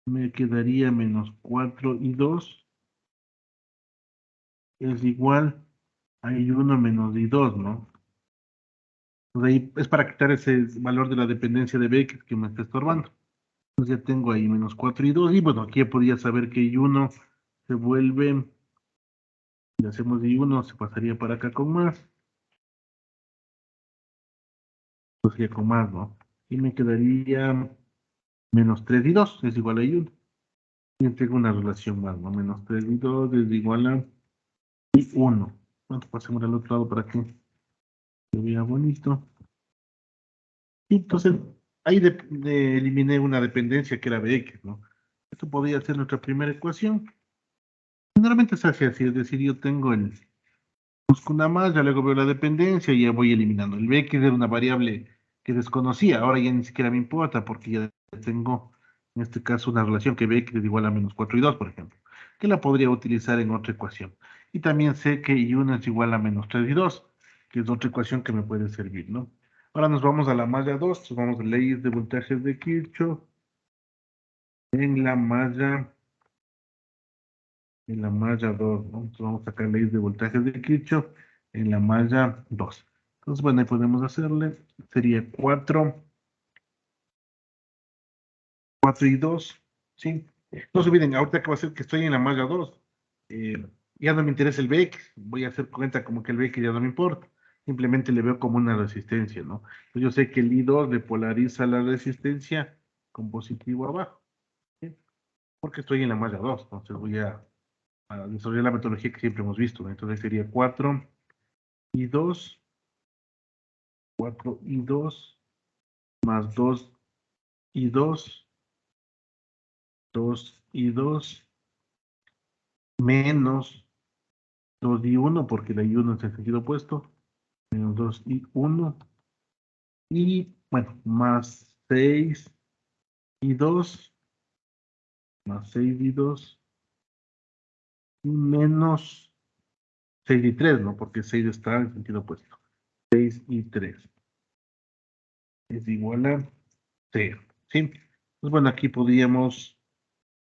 Me quedaría menos 4i2 es igual a I1 menos I2, ¿no? Pues ahí es para quitar ese valor de la dependencia de B que me está estorbando. Entonces ya tengo ahí menos 4 y 2. Y bueno, aquí ya podría saber que I1 se vuelve, si hacemos I1, se pasaría para acá con más. Pues sería con más, ¿no? Y me quedaría menos 3 y 2 es igual a I1. Y tengo una relación más, ¿no? Menos 3 y 2 es igual a I1. Bueno, pasemos al otro lado para que se vea bonito. Y entonces, ahí eliminé una dependencia que era Bx, ¿no? Esto podría ser nuestra primera ecuación. Generalmente se hace así, es decir, yo tengo busco una más, ya luego veo la dependencia y ya voy eliminando. El Bx era una variable que desconocía, ahora ya ni siquiera me importa porque ya tengo, en este caso, una relación que Bx es igual a menos 4 y 2, por ejemplo, que la podría utilizar en otra ecuación. Y también sé que I1 es igual a menos 3 y 2, que es otra ecuación que me puede servir, ¿no? Ahora nos vamos a la malla 2, entonces vamos a leyes de voltajes de Kirchhoff en la malla, en la malla 2, ¿no? Entonces vamos a sacar leyes de voltajes de Kirchhoff en la malla 2. Entonces, bueno, ahí podemos hacerle, sería 4 y 2, ¿sí? No se olviden, ahorita que va a ser que estoy en la malla 2, ya no me interesa el BX, voy a hacer cuenta como que el BX ya no me importa, simplemente le veo como una resistencia, ¿no? Entonces yo sé que el I2 le polariza la resistencia con positivo abajo, ¿sí? Porque estoy en la malla 2, entonces voy a desarrollar la metodología que siempre hemos visto, ¿no? Entonces sería 4 y 2, 4 y 2, más 2 y 2, 2 y 2, menos 2 y 1, porque la y 1 es el sentido opuesto, menos 2 y 1, y bueno, más 6 y 2, más 6 y 2, menos 6 y 3, ¿no? Porque 6 está en sentido opuesto. 6 y 3 es igual a 0, ¿sí? Pues bueno, aquí podríamos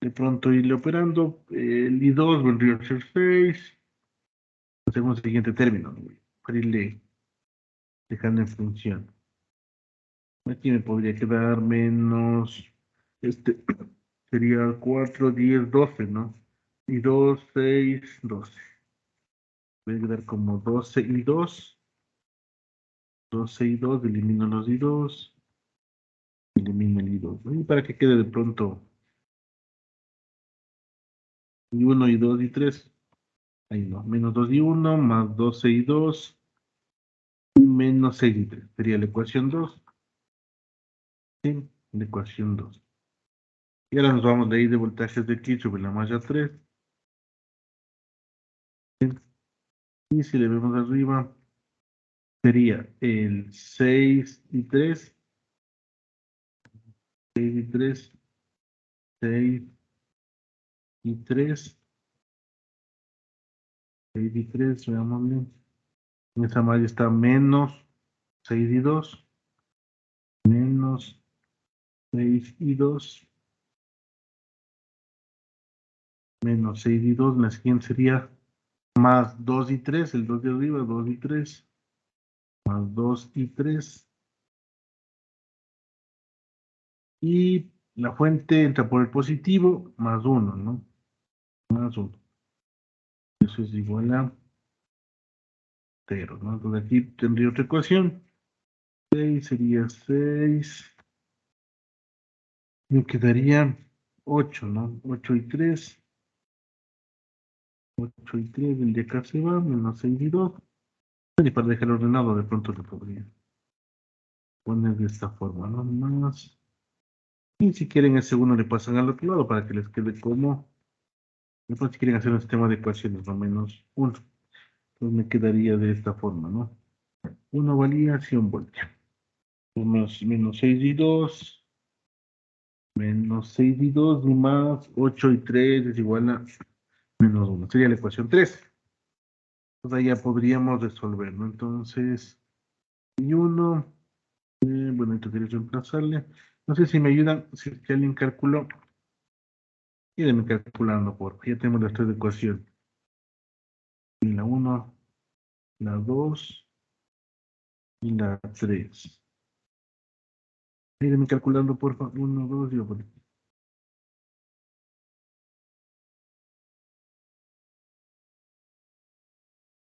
de pronto irle operando. El I2 vendría a ser 6. Según el siguiente término, ¿no? Para irle dejando en función. Aquí me podría quedar menos, este sería 4, 10, 12, ¿no? Y 2, 6, 12. Voy a quedar como 12 y 2. 12 y 2, elimino los y 2. Elimino el y 2. Y para que quede de pronto y 1 y 2 y 3. Ahí no, menos 2 y 1, más 12 y 2, y menos 6 y 3. Sería la ecuación 2. Sí, la ecuación 2. Y ahora nos vamos de ahí de voltajes de aquí sobre la malla 3. Y si le vemos arriba, sería el 6 y 3, 6 y 3, 6 y 3, 6 y 3, veamos bien. En esa malla está menos 6 y 2, menos 6 y 2, menos 6 y 2. La siguiente sería más 2 y 3, el 2 de arriba, 2 y 3, más 2 y 3. Y la fuente entra por el positivo, más 1, ¿no? Más 1. Eso es igual a 0, ¿no? Entonces aquí tendría otra ecuación. 6 sería 6. Me quedaría 8, ¿no? 8 y 3. 8 y 3, el de acá se va, menos 6 y 2. Y para dejarlo ordenado, de pronto lo podría poner de esta forma, ¿no? Más. Y si quieren ese uno le pasan al otro lado para que les quede como. Después si quieren hacer un sistema de ecuaciones, no menos 1. Entonces me quedaría de esta forma, ¿no? 1 valía 100 voltios. Menos 6 y 2. Menos 6 y 2 y más 8 y 3 es igual a menos 1. Sería la ecuación 3. Entonces ahí ya podríamos resolver, ¿no? Entonces, y 1, bueno, esto quería reemplazarle. No sé si me ayudan, si es que alguien calculó. Ídenme calculando, por favor. Ya tenemos las tres ecuaciones. Y la 1, la 2 y la 3. Ídenme calculando, por favor. 1, 2 y 1.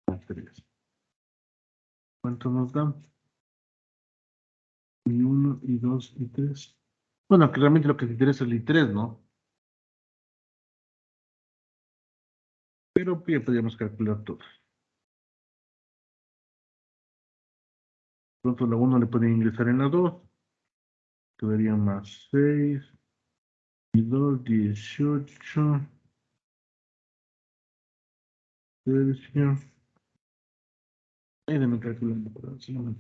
La 3. ¿Cuánto nos dan? Y 1, y 2, y 3. Bueno, que realmente lo que te interesa es el I3, ¿no? Pero ya podríamos calcular todo. Pronto la 1 le pueden ingresar en la 2. Quedaría más 6 y 2, 18. Tercio. Ídenme calculando por encima.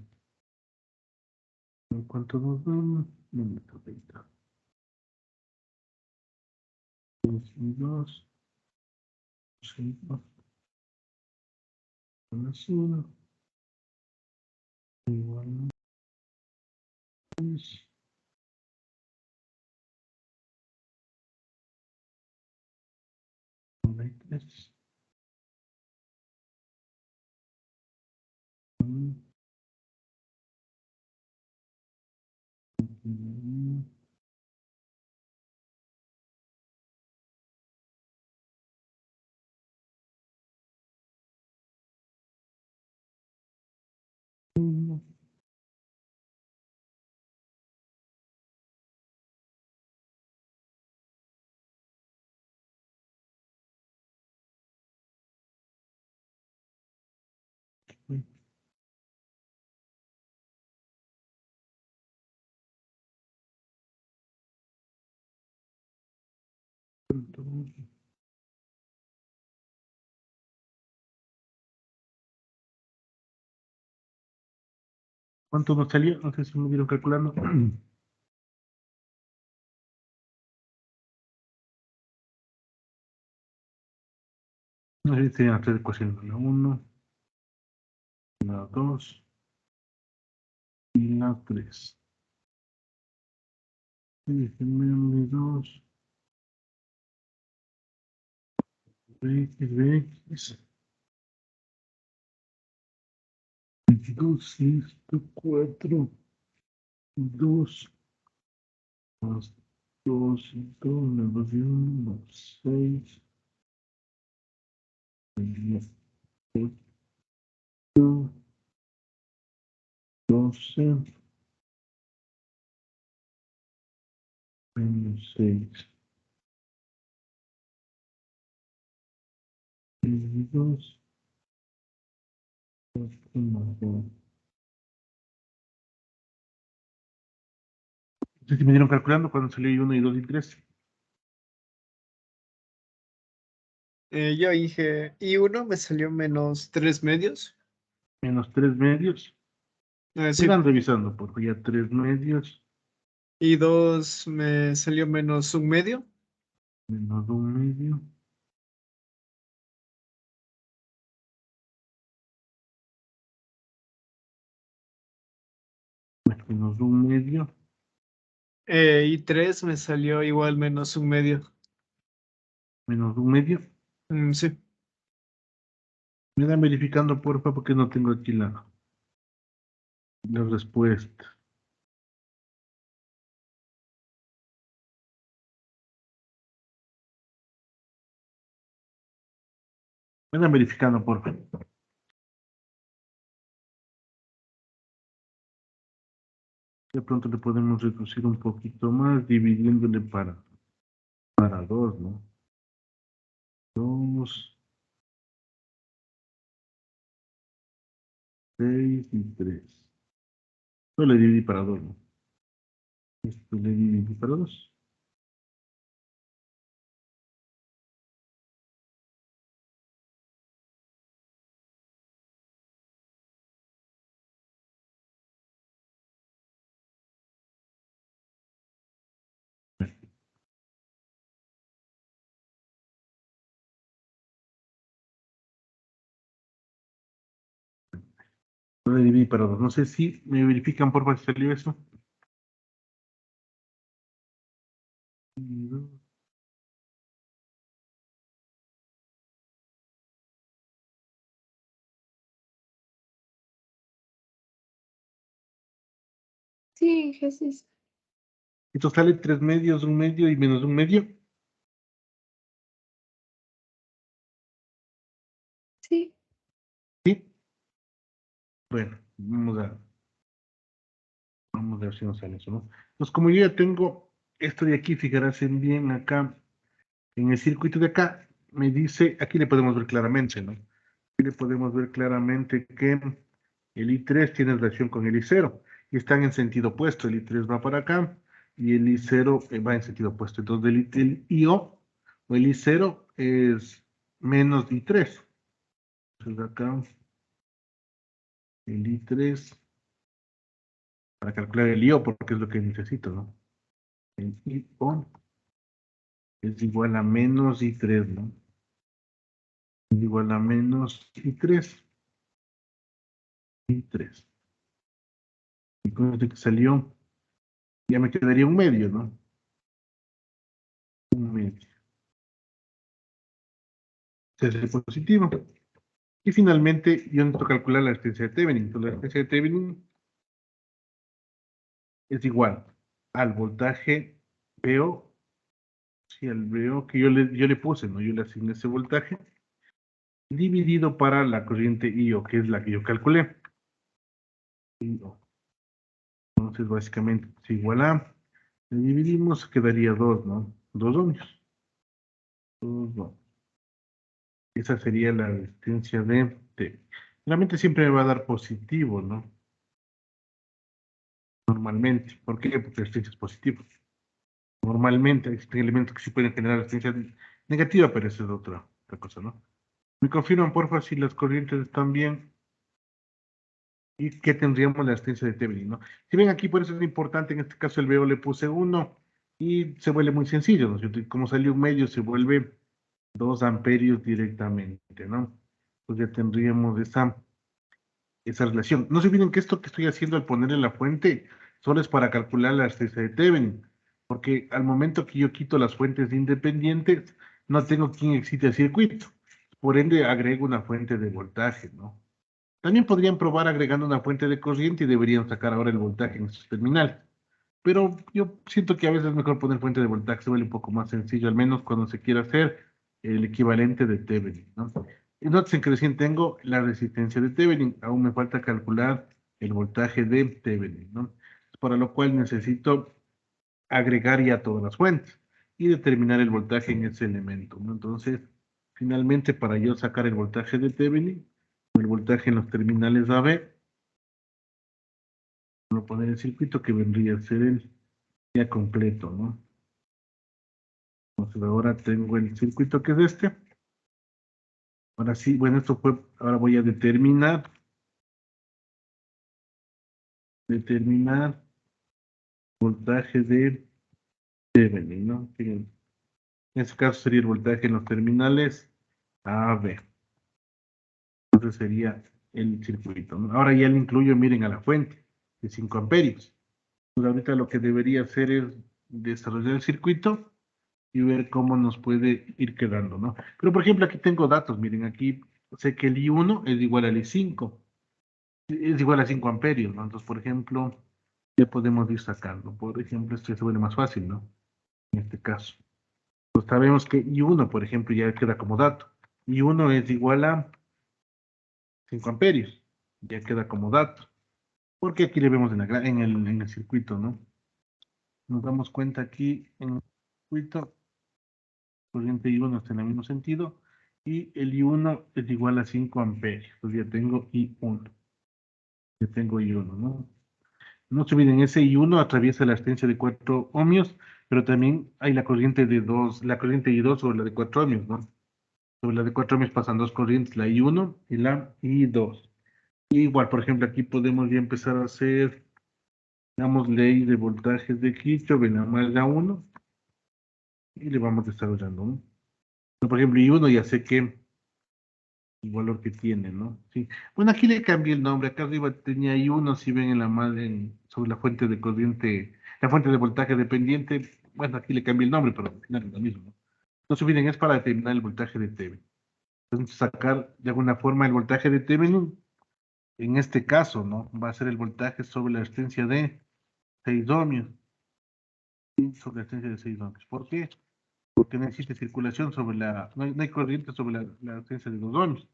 ¿Cuánto nos dan? No me está 2 y 2. 6 más 1. Igual a 6. 93. ¿Cuánto nos salió? No sé si me dieron calculando. Ahí serían las tres ecuaciones, la 1, la 2 y la 3. Déjenme 2, X, 22, 4, 2, más 2, 2, menos 1, más 6, 12, menos 6, 22, 1. Entonces, me dieron calculando cuando salió I1, I2 y 3. Yo dije, I1 me salió menos 3 medios. Menos 3 medios. Sí, Sigan revisando, porque ya 3 medios, I2 me salió menos 1 medio. menos 1 medio, menos 1 medio, I3 me salió igual menos 1 medio. menos 1 medio. Sí. Me dan verificando, porfa, porque no tengo aquí la respuesta. Me dan verificando, porfa. De pronto le podemos reducir un poquito más, dividiéndole para 2, ¿no? 2, 6 y 3. Esto le dividí para 2, ¿no? Esto le dividí para 2. Lo dividí para 2. No sé si me verifican, porfa, si salió eso. Sí, Jesús. Esto sale 3 medios, 1 medio y menos 1 medio. Sí. ¿Sí? Bueno, vamos a ver si nos sale eso, ¿no? Pues como yo ya tengo esto de aquí, fijarás en bien acá, en el circuito de acá, me dice, aquí le podemos ver claramente, ¿no? Aquí le podemos ver claramente que el I3 tiene relación con el I0 y están en sentido opuesto. El I3 va para acá y el I0 va en sentido opuesto. Entonces el IO o el I0 es menos I3. Entonces acá el I3 para calcular el IO porque es lo que necesito, ¿no? El IO es igual a menos I3, ¿no? Es igual a menos I3. I3. Y con esto que salió, ya me quedaría un medio, ¿no? Un medio. Es el positivo. Y finalmente, yo necesito calcular la resistencia de Thevenin. Entonces, la resistencia de Thevenin es igual al voltaje VO, sí, al VO que yo le puse, ¿no? Yo le asigné ese voltaje, dividido para la corriente IO, que es la que yo calculé. IO. Entonces, básicamente, es igual a, le dividimos, quedaría 2, ¿no? 2 ohmios. 2 ohmios. Esa sería la resistencia de T. Realmente siempre me va a dar positivo, ¿no? Normalmente. ¿Por qué? Porque la resistencia es positiva. Normalmente existen elementos que sí pueden generar resistencia negativa, pero eso es otra cosa, ¿no? Me confirman, porfa, si las corrientes están bien y qué tendríamos la resistencia de Thevenin, ¿no? Si ven aquí, por eso es importante, en este caso el VO le puse 1 y se vuelve muy sencillo, ¿no? Como salió un medio, se vuelve 2 amperios directamente, ¿no? Pues ya tendríamos esa relación. No se olviden que esto que estoy haciendo al ponerle la fuente solo es para calcular la resistencia de Thevenin, porque al momento que yo quito las fuentes independientes, no tengo quien excite el circuito. Por ende, agrego una fuente de voltaje, ¿no? También podrían probar agregando una fuente de corriente y deberían sacar ahora el voltaje en sus terminales. Pero yo siento que a veces es mejor poner fuente de voltaje, se vuelve un poco más sencillo, al menos cuando se quiera hacer el equivalente de Thevenin, ¿no? Y noten que recién tengo la resistencia de Thevenin, aún me falta calcular el voltaje de Thevenin, ¿no? Para lo cual necesito agregar ya todas las fuentes y determinar el voltaje en ese elemento, ¿no? Entonces, finalmente, para yo sacar el voltaje de Thevenin, el voltaje en los terminales AB, voy a poner el circuito que vendría a ser el ya completo, ¿no? Entonces ahora tengo el circuito que es este. Ahora sí, bueno, esto fue, ahora voy a determinar voltaje de Thevenin, ¿no? En este caso sería el voltaje en los terminales AB. Entonces sería el circuito, ¿no? Ahora ya le incluyo, miren, a la fuente de 5 amperios. Pues ahorita lo que debería hacer es desarrollar el circuito y ver cómo nos puede ir quedando, ¿no? Pero por ejemplo, aquí tengo datos, miren, aquí sé que el I1 es igual al I5, es igual a 5 amperios, ¿no? Entonces, por ejemplo, ya podemos ir sacando. Por ejemplo, esto ya se vuelve más fácil, ¿no? En este caso. Pues sabemos que I1, por ejemplo, ya queda como dato. I1 es igual a 5 amperios, ya queda como dato. Porque aquí le vemos en el circuito, ¿no? Nos damos cuenta aquí en el circuito, corriente I1 está en el mismo sentido, y el I1 es igual a 5 amperios. Entonces ya tengo I1. Ya tengo I1, ¿no? No se olviden, ese I1 atraviesa la resistencia de 4 ohmios, pero también hay la corriente de 2, la corriente I2 sobre la de 4 ohmios, ¿no? Sobre la de 4 ohmios pasan dos corrientes, la I1 y la I2. Y igual, por ejemplo, aquí podemos ya empezar a hacer, digamos, ley de voltajes de Kirchhoff en la malla 1 y le vamos desarrollando, ¿no? Pero, por ejemplo, I1 ya sé que el valor que tiene, ¿no? Sí. Bueno, aquí le cambié el nombre. Acá arriba tenía I1, si ven en la sobre la fuente de corriente, la fuente de voltaje dependiente. Bueno, aquí le cambié el nombre, pero al final es lo mismo, ¿no? No se olviden, es para determinar el voltaje de Thevenin. Entonces, sacar de alguna forma el voltaje de Thevenin, en este caso, ¿no? Va a ser el voltaje sobre la resistencia de 6 ohmios. Sí, sobre la resistencia de 6 ohmios. ¿Por qué? Porque no existe circulación no hay corriente sobre la resistencia de 2 ohmios.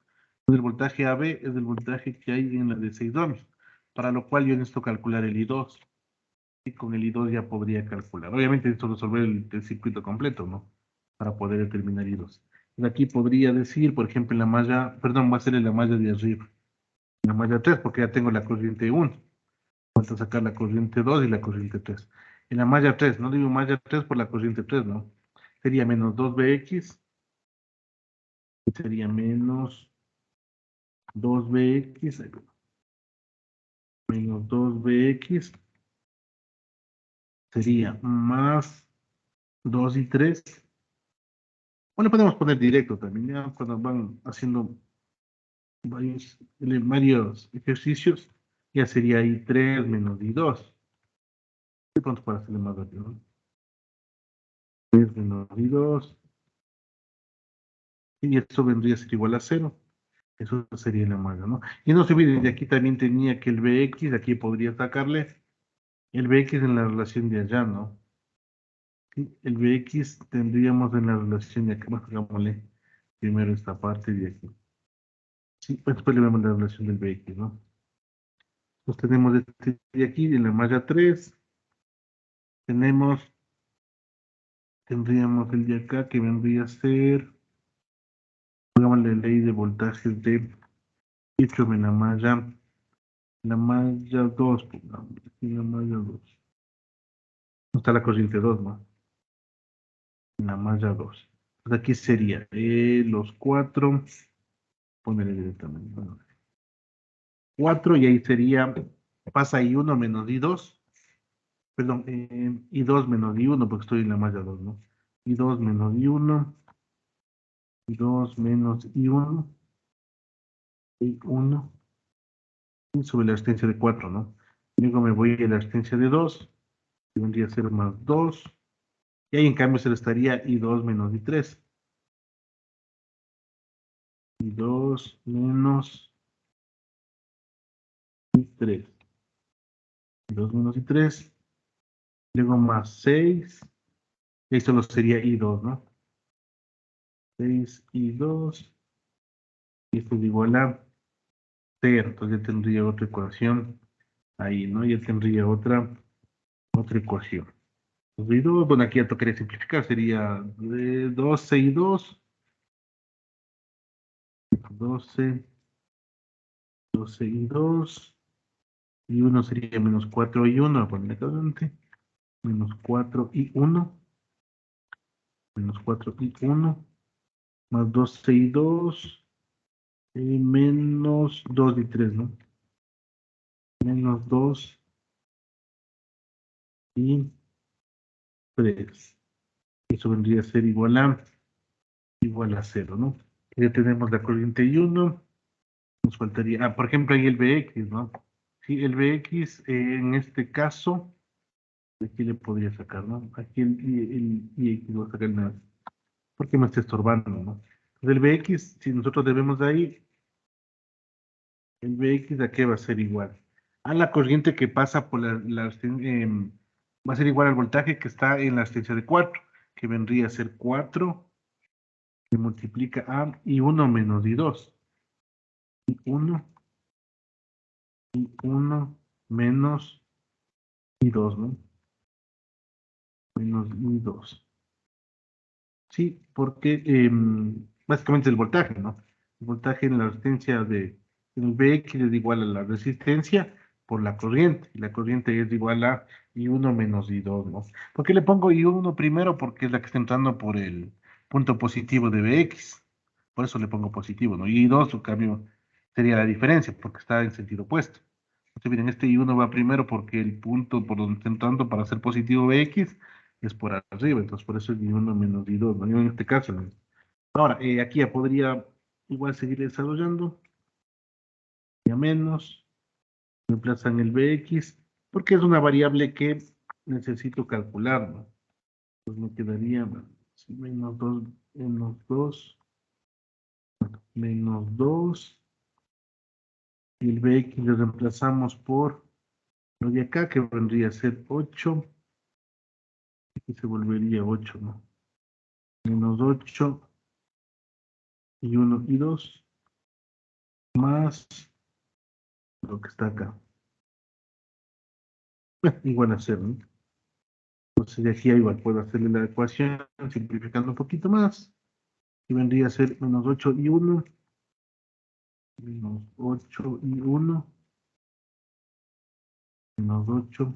El voltaje AB es el voltaje que hay en la de 6 ohmios, para lo cual yo necesito calcular el I2. Y con el I2 ya podría calcular. Obviamente necesito resolver el circuito completo, ¿no? Para poder determinar I2. De aquí podría decir, por ejemplo, en la malla, perdón, va a ser en la malla de arriba. En la malla 3, porque ya tengo la corriente 1. Falta sacar la corriente 2 y la corriente 3. En la malla 3, no digo malla 3 por la corriente 3, ¿no? Sería menos 2Bx, sería menos 2Bx, menos 2Bx, sería más 2 y 3. Bueno, podemos poner directo también, ya cuando van haciendo varios ejercicios, ya sería I3 menos I2. De pronto para hacerlo más rápido, ¿no? 3 menos I2, y esto vendría a ser igual a 0. Eso sería la malla, ¿no? Y no se olviden, de aquí también tenía que el Bx, aquí podría sacarle el Bx en la relación de allá, ¿no? Sí, el Bx tendríamos en la relación de acá, bueno, hagámosle primero esta parte de aquí. Sí, pues después le vemos la relación del Bx, ¿no? Pues tenemos este de aquí, en la malla 3, tendríamos el de acá que vendría a ser, hagámosle ley de voltajes de Kirchhoff en la malla 2, pongamos, en la malla 2. No está la corriente 2, ¿no? En la malla 2. Pues aquí sería los 4, ponerle directamente, bueno, 4 y ahí sería, pasa I1 menos I2, perdón, I2 menos I1 porque estoy en la malla 2, ¿no? I2 menos I1 I2 menos I1, I1, y sobre la resistencia de 4, ¿no? Luego me voy a la resistencia de 2, que vendría a ser más 2, y ahí en cambio se le estaría I2 menos I3. I2 menos I3. I2 menos I3. Luego más 6. Y ahí solo sería I2, ¿no? 6 I2. Y esto es igual a 0. Entonces ya tendría otra ecuación ahí, ¿no? Ya tendría otra ecuación. Entonces, I2, bueno, aquí ya tocaría simplificar. Sería 12 y 2. 12, 12 y 2. Y 1 sería menos 4 y 1. Poner acá adelante. Menos 4 y 1. Menos 4 y 1. Más 12 y 2. Menos 2 y 3, ¿no? Menos 2 y 3. Eso vendría a ser igual a 0, ¿no? Ya tenemos la corriente y 1. Nos faltaría, por ejemplo, ahí el Bx, ¿no? Sí, el Bx, en este caso, aquí le podría sacar, ¿no? Aquí el Ix lo voy a sacar nada, porque me está estorbando, ¿no? Entonces el Bx, si nosotros debemos de ahí, el Bx a qué va a ser igual. A la corriente que pasa por va a ser igual al voltaje que está en la resistencia de 4, que vendría a ser 4, que multiplica a I1 menos I2. I1 menos I2, ¿no? Menos I2. Sí, porque básicamente el voltaje, ¿no? El voltaje en la resistencia de el Vx es igual a la resistencia por la corriente. Y la corriente es igual a I1 menos I2, ¿no? ¿Por qué le pongo I1 primero? Porque es la que está entrando por el punto positivo de Vx. Por eso le pongo positivo, ¿no? Y I2, en cambio, sería la diferencia, porque está en sentido opuesto. Entonces, miren, este I1 va primero porque el punto por donde está entrando para ser positivo Vx es por arriba, entonces por eso es I1 menos I2, ¿no? Yo en este caso, ¿no? Ahora, aquí ya podría igual seguir desarrollando, ya menos, reemplazan el Bx, porque es una variable que necesito calcular, ¿no? Pues me quedaría, bueno, sí, menos 2, y el Bx lo reemplazamos por lo de acá, que vendría a ser 8, y se volvería 8, ¿no? Menos 8 y 1 y 2 más lo que está acá. Igual a 0, ¿no? Entonces de aquí a igual puedo hacerle la ecuación simplificando un poquito más. Y vendría a ser menos 8 y 1. Menos 8 y 1. Menos 8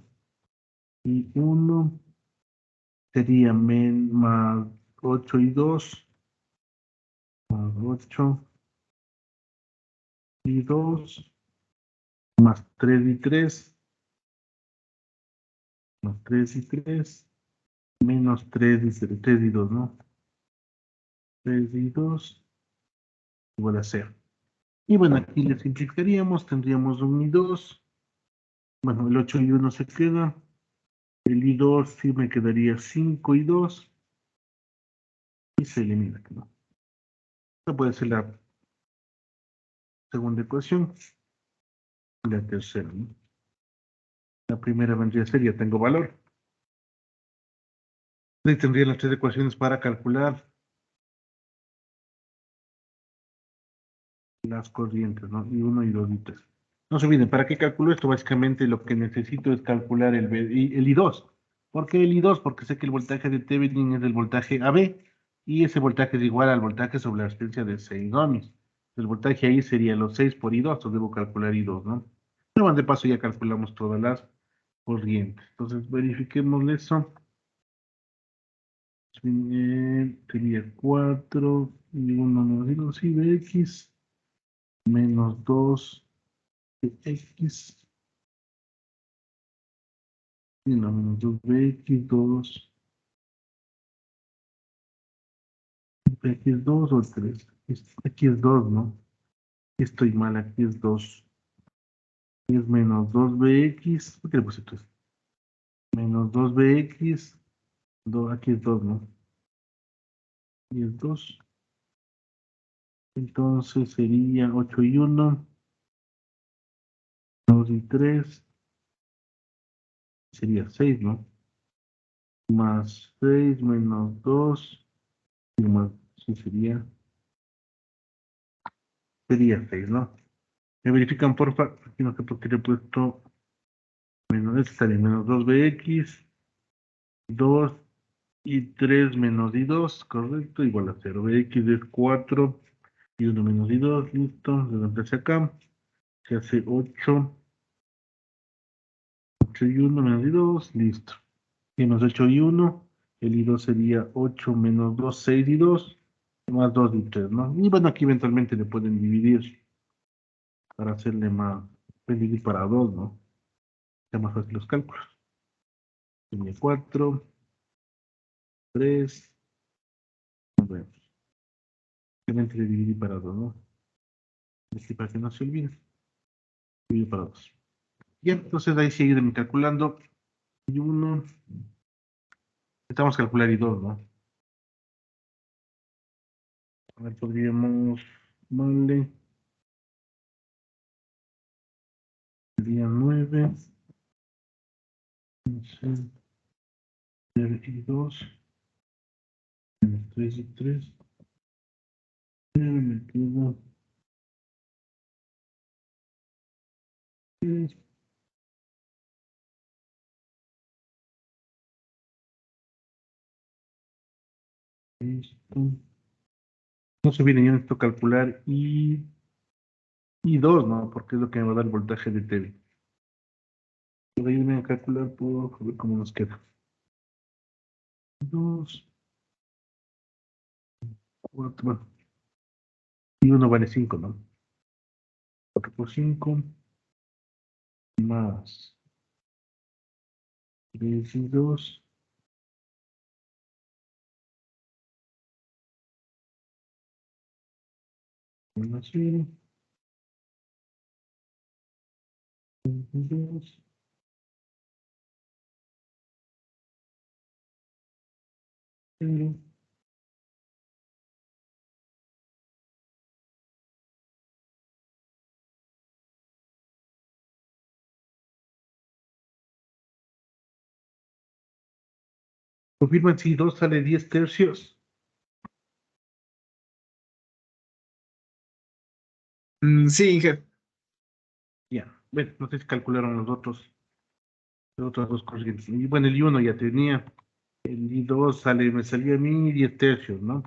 y 1. Sería más 8 y 2. Más 8 y 2. Más 3 y 3. Más 3 y 3. Menos 3 y 3 y 2, ¿no? 3 y 2 igual a 0. Y bueno, aquí le simplificaríamos. Tendríamos 1 y 2. Bueno, el 8 y 1 se queda. El I2 sí me quedaría 5 y 2. Y se elimina, ¿no? Esta puede ser la segunda ecuación. Y la tercera, ¿no? La primera vendría a ser, ya tengo valor. Ahí tendría las tres ecuaciones para calcular las corrientes, ¿no? I1, I2 y 3. No se olviden, ¿para qué calculo esto? Básicamente lo que necesito es calcular el I2. ¿Por qué el I2? Porque sé que el voltaje de Thevenin es el voltaje AB y ese voltaje es igual al voltaje sobre la resistencia de 6 ohms. El voltaje ahí sería los 6 por I2, entonces debo calcular I2, ¿no? Pero más de paso ya calculamos todas las corrientes. Entonces verifiquemos eso. Sería 4 y 1 menos I2 y de X menos 2 de X. Y no, menos 2 de X, 2 Aquí es 2 o 3. Aquí es 2, ¿no? Estoy mal, aquí es 2. Aquí es menos 2bx. ¿Por qué le puse 3? Menos 2bx. Aquí es 2, ¿no? Y es 2. Entonces sería 8 y 1. 2 y 3. Sería 6, ¿no? Más 6 menos 2. Y más, sí, sería 6, ¿no? Me verifican, porfa. Aquí no sé por qué le he puesto menos, este está bien, menos 2bx, 2 y 3 menos y2, correcto, igual a 0. Bx es 4 y 1 menos y2, listo. Desde acá, se hace 8, 8 y 1 menos y2, listo. Menos 8 y 1, el y2 sería 8 menos 2, 6 y 2, más 2 y 3, ¿no? Y bueno, aquí eventualmente le pueden dividir para hacerle más, dividir para 2, ¿no? Sea más fácil los cálculos. Sería 4, 3, bueno, simplemente le dividí para 2, ¿no? Así para que no se olvide. Dividir para 2. Bien, entonces ahí sigue calculando. Y 1, necesitamos calcular y 2, ¿no? A ver, podríamos, vale, sería 9, y 2, 3 y 3, me queda 3, listo. No se viene, yo necesito calcular y 2, ¿no? Porque es lo que me va a dar el voltaje de TV. Voy a irme a calcular por ver cómo nos queda. 2, 4, bueno, y 1 vale 5, ¿no? 4 por 5, más 3 y 2, más 0, 2, 0. Confirman si 2 sale 10 tercios. Sí, Inge. Ya, bueno, no sé si calcularon las otras dos corrientes. Y bueno, el I1 ya tenía. El I2 sale, me salía a mí 10 tercios, ¿no?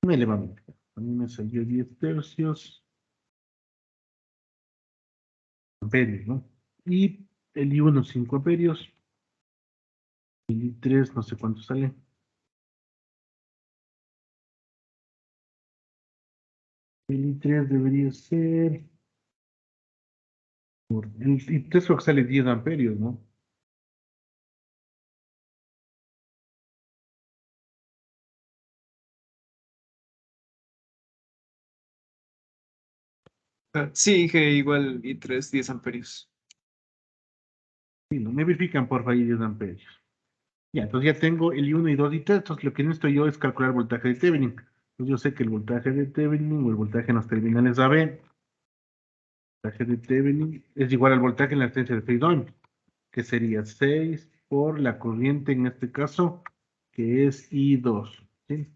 Me elevamos. A mí me salió 10 tercios. Amperios, ¿no? Y el I1 5 amperios. El I3 no sé cuánto sale. El I3 debería ser. El I3 creo que sale 10 amperios, ¿no? Sí, Inge, igual y 3 10 amperios. Sí, no me verifican por ahí 10 amperios. Ya, entonces ya tengo el I1 y 2 y 3. Entonces lo que necesito yo es calcular el voltaje de Thevenin. Entonces yo sé que el voltaje de Thevenin o el voltaje en los terminales AB, el voltaje de Thevenin es igual al voltaje en la resistencia de 6 ohms, que sería 6 por la corriente en este caso, que es I2. ¿Sí?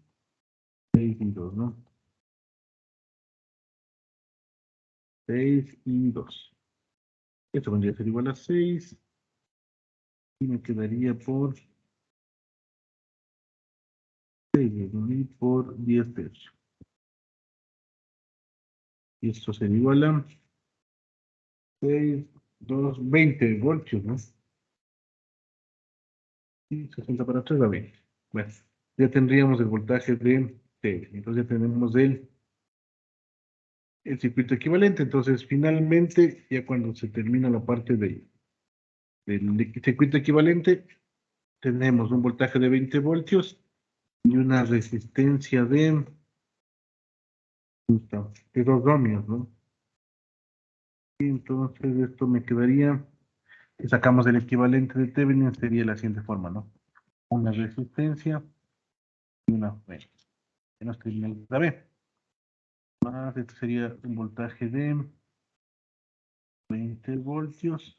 6 y 2, ¿no? 6 y 2. Esto vendría a ser igual a 6. Y me quedaría por 6 dividido por 10 tercios. Y esto sería igual a 6, 2, 20 voltios, ¿no? Y 60 para atrás da 20. Bueno, ya tendríamos el voltaje de T. Entonces ya tenemos el circuito equivalente. Entonces, finalmente, ya cuando se termina la parte del circuito equivalente, tenemos un voltaje de 20 voltios y una resistencia de 2 ohmios, ¿no? Y entonces esto me quedaría, si sacamos el equivalente de Thevenin, sería la siguiente forma, ¿no? Una resistencia y una, bueno, en los terminales de AB. Más, esto sería un voltaje de 20 voltios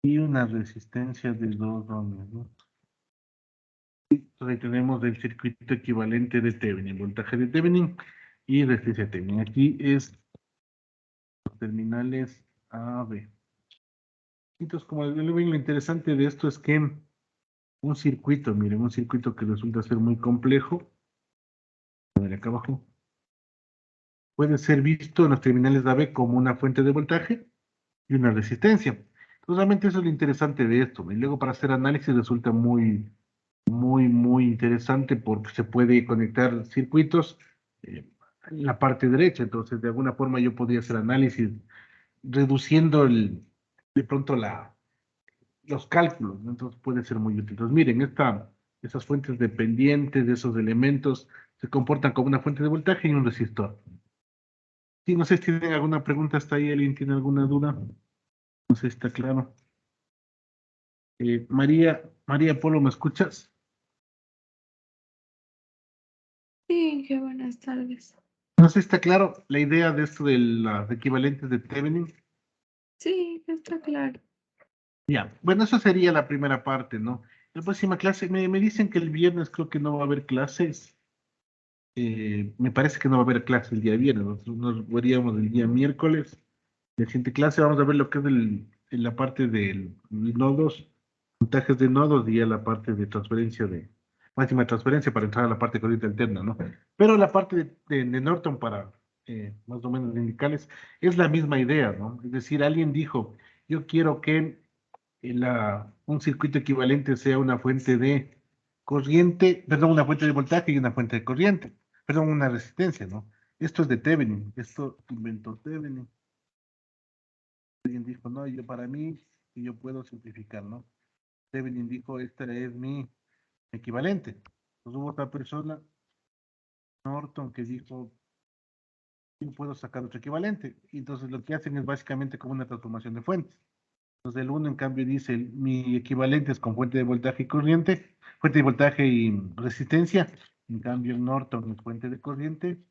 y una resistencia de 2 ohmios, ¿no? Entonces ahí tenemos el circuito equivalente de Thevenin, voltaje de Thevenin y resistencia de Thevenin. Aquí es los terminales A, B. Entonces, como ven, lo interesante de esto es que un circuito, miren, un circuito que resulta ser muy complejo, a ver acá abajo, puede ser visto en los terminales de AB como una fuente de voltaje y una resistencia. Entonces, realmente eso es lo interesante de esto. Y luego para hacer análisis resulta muy interesante porque se puede conectar circuitos en la parte derecha. Entonces, de alguna forma yo podría hacer análisis reduciendo de pronto los cálculos, ¿no? Entonces puede ser muy útil. Entonces, miren, esas fuentes dependientes de esos elementos se comportan como una fuente de voltaje y un resistor. Sí, no sé si tienen alguna pregunta hasta ahí, ¿alguien tiene alguna duda? No sé si está claro. María Polo, ¿me escuchas? Sí, qué buenas tardes. No sé si está claro la idea de esto de las equivalentes de Thevenin. Sí, está claro. Ya, bueno, eso sería la primera parte, ¿no? La próxima clase, me dicen que el viernes creo que no va a haber clases. Me parece que no va a haber clase el día viernes, nos veríamos el día miércoles. La siguiente clase vamos a ver lo que es en la parte de nodos, montajes de nodos y ya la parte de transferencia máxima transferencia para entrar a la parte de corriente alterna, ¿no? Pero la parte de Norton para más o menos indicarles es la misma idea, ¿no? Es decir, alguien dijo, yo quiero que un circuito equivalente sea una fuente de corriente, perdón, una fuente de voltaje y una fuente de corriente, perdón, una resistencia, ¿no? Esto es de Thevenin, esto inventó Thevenin. Alguien dijo, no, yo para mí, y yo puedo simplificar, ¿no? Thevenin dijo, este es mi equivalente. Entonces hubo otra persona, Norton, que dijo, yo puedo sacar otro equivalente. Y entonces lo que hacen es básicamente como una transformación de fuentes. Entonces el uno en cambio dice, mi equivalente es con fuente de voltaje y corriente, fuente de voltaje y resistencia. En cambio el Norton es fuente de corriente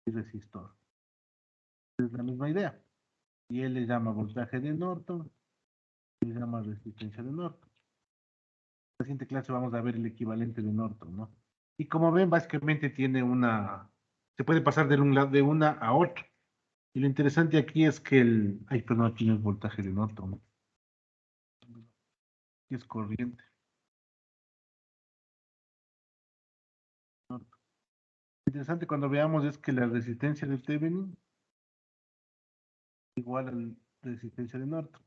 y resistor. Es la misma idea. Y él le llama voltaje de Norton, y le llama resistencia de Norton. En la siguiente clase vamos a ver el equivalente de Norton, ¿no? Y como ven, básicamente tiene se puede pasar de una a otra. Y lo interesante aquí es que ay, pero no, aquí no es voltaje de Norton, ¿no? Aquí es corriente. Interesante cuando veamos es que la resistencia de Thevenin es igual a la resistencia de Norton,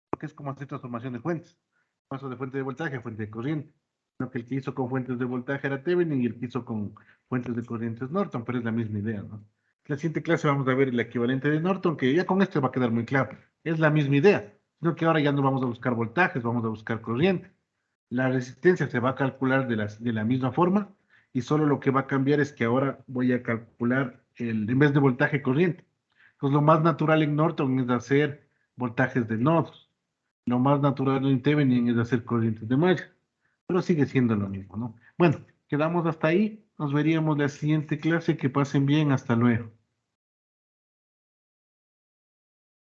porque es como hacer transformación de fuentes. Paso de fuente de voltaje a fuente de corriente. Lo que el que hizo con fuentes de voltaje era Thevenin y el que hizo con fuentes de corriente es Norton, pero es la misma idea, ¿no? En la siguiente clase vamos a ver el equivalente de Norton, que ya con esto va a quedar muy claro. Es la misma idea, sino que ahora ya no vamos a buscar voltajes, vamos a buscar corriente. La resistencia se va a calcular de la misma forma y solo lo que va a cambiar es que ahora voy a calcular en vez de voltaje corriente. Pues lo más natural en Norton es hacer voltajes de nodos. Lo más natural en Thevenin es hacer corrientes de malla. Pero sigue siendo lo mismo, ¿no? Bueno, quedamos hasta ahí. Nos veríamos la siguiente clase. Que pasen bien. Hasta luego.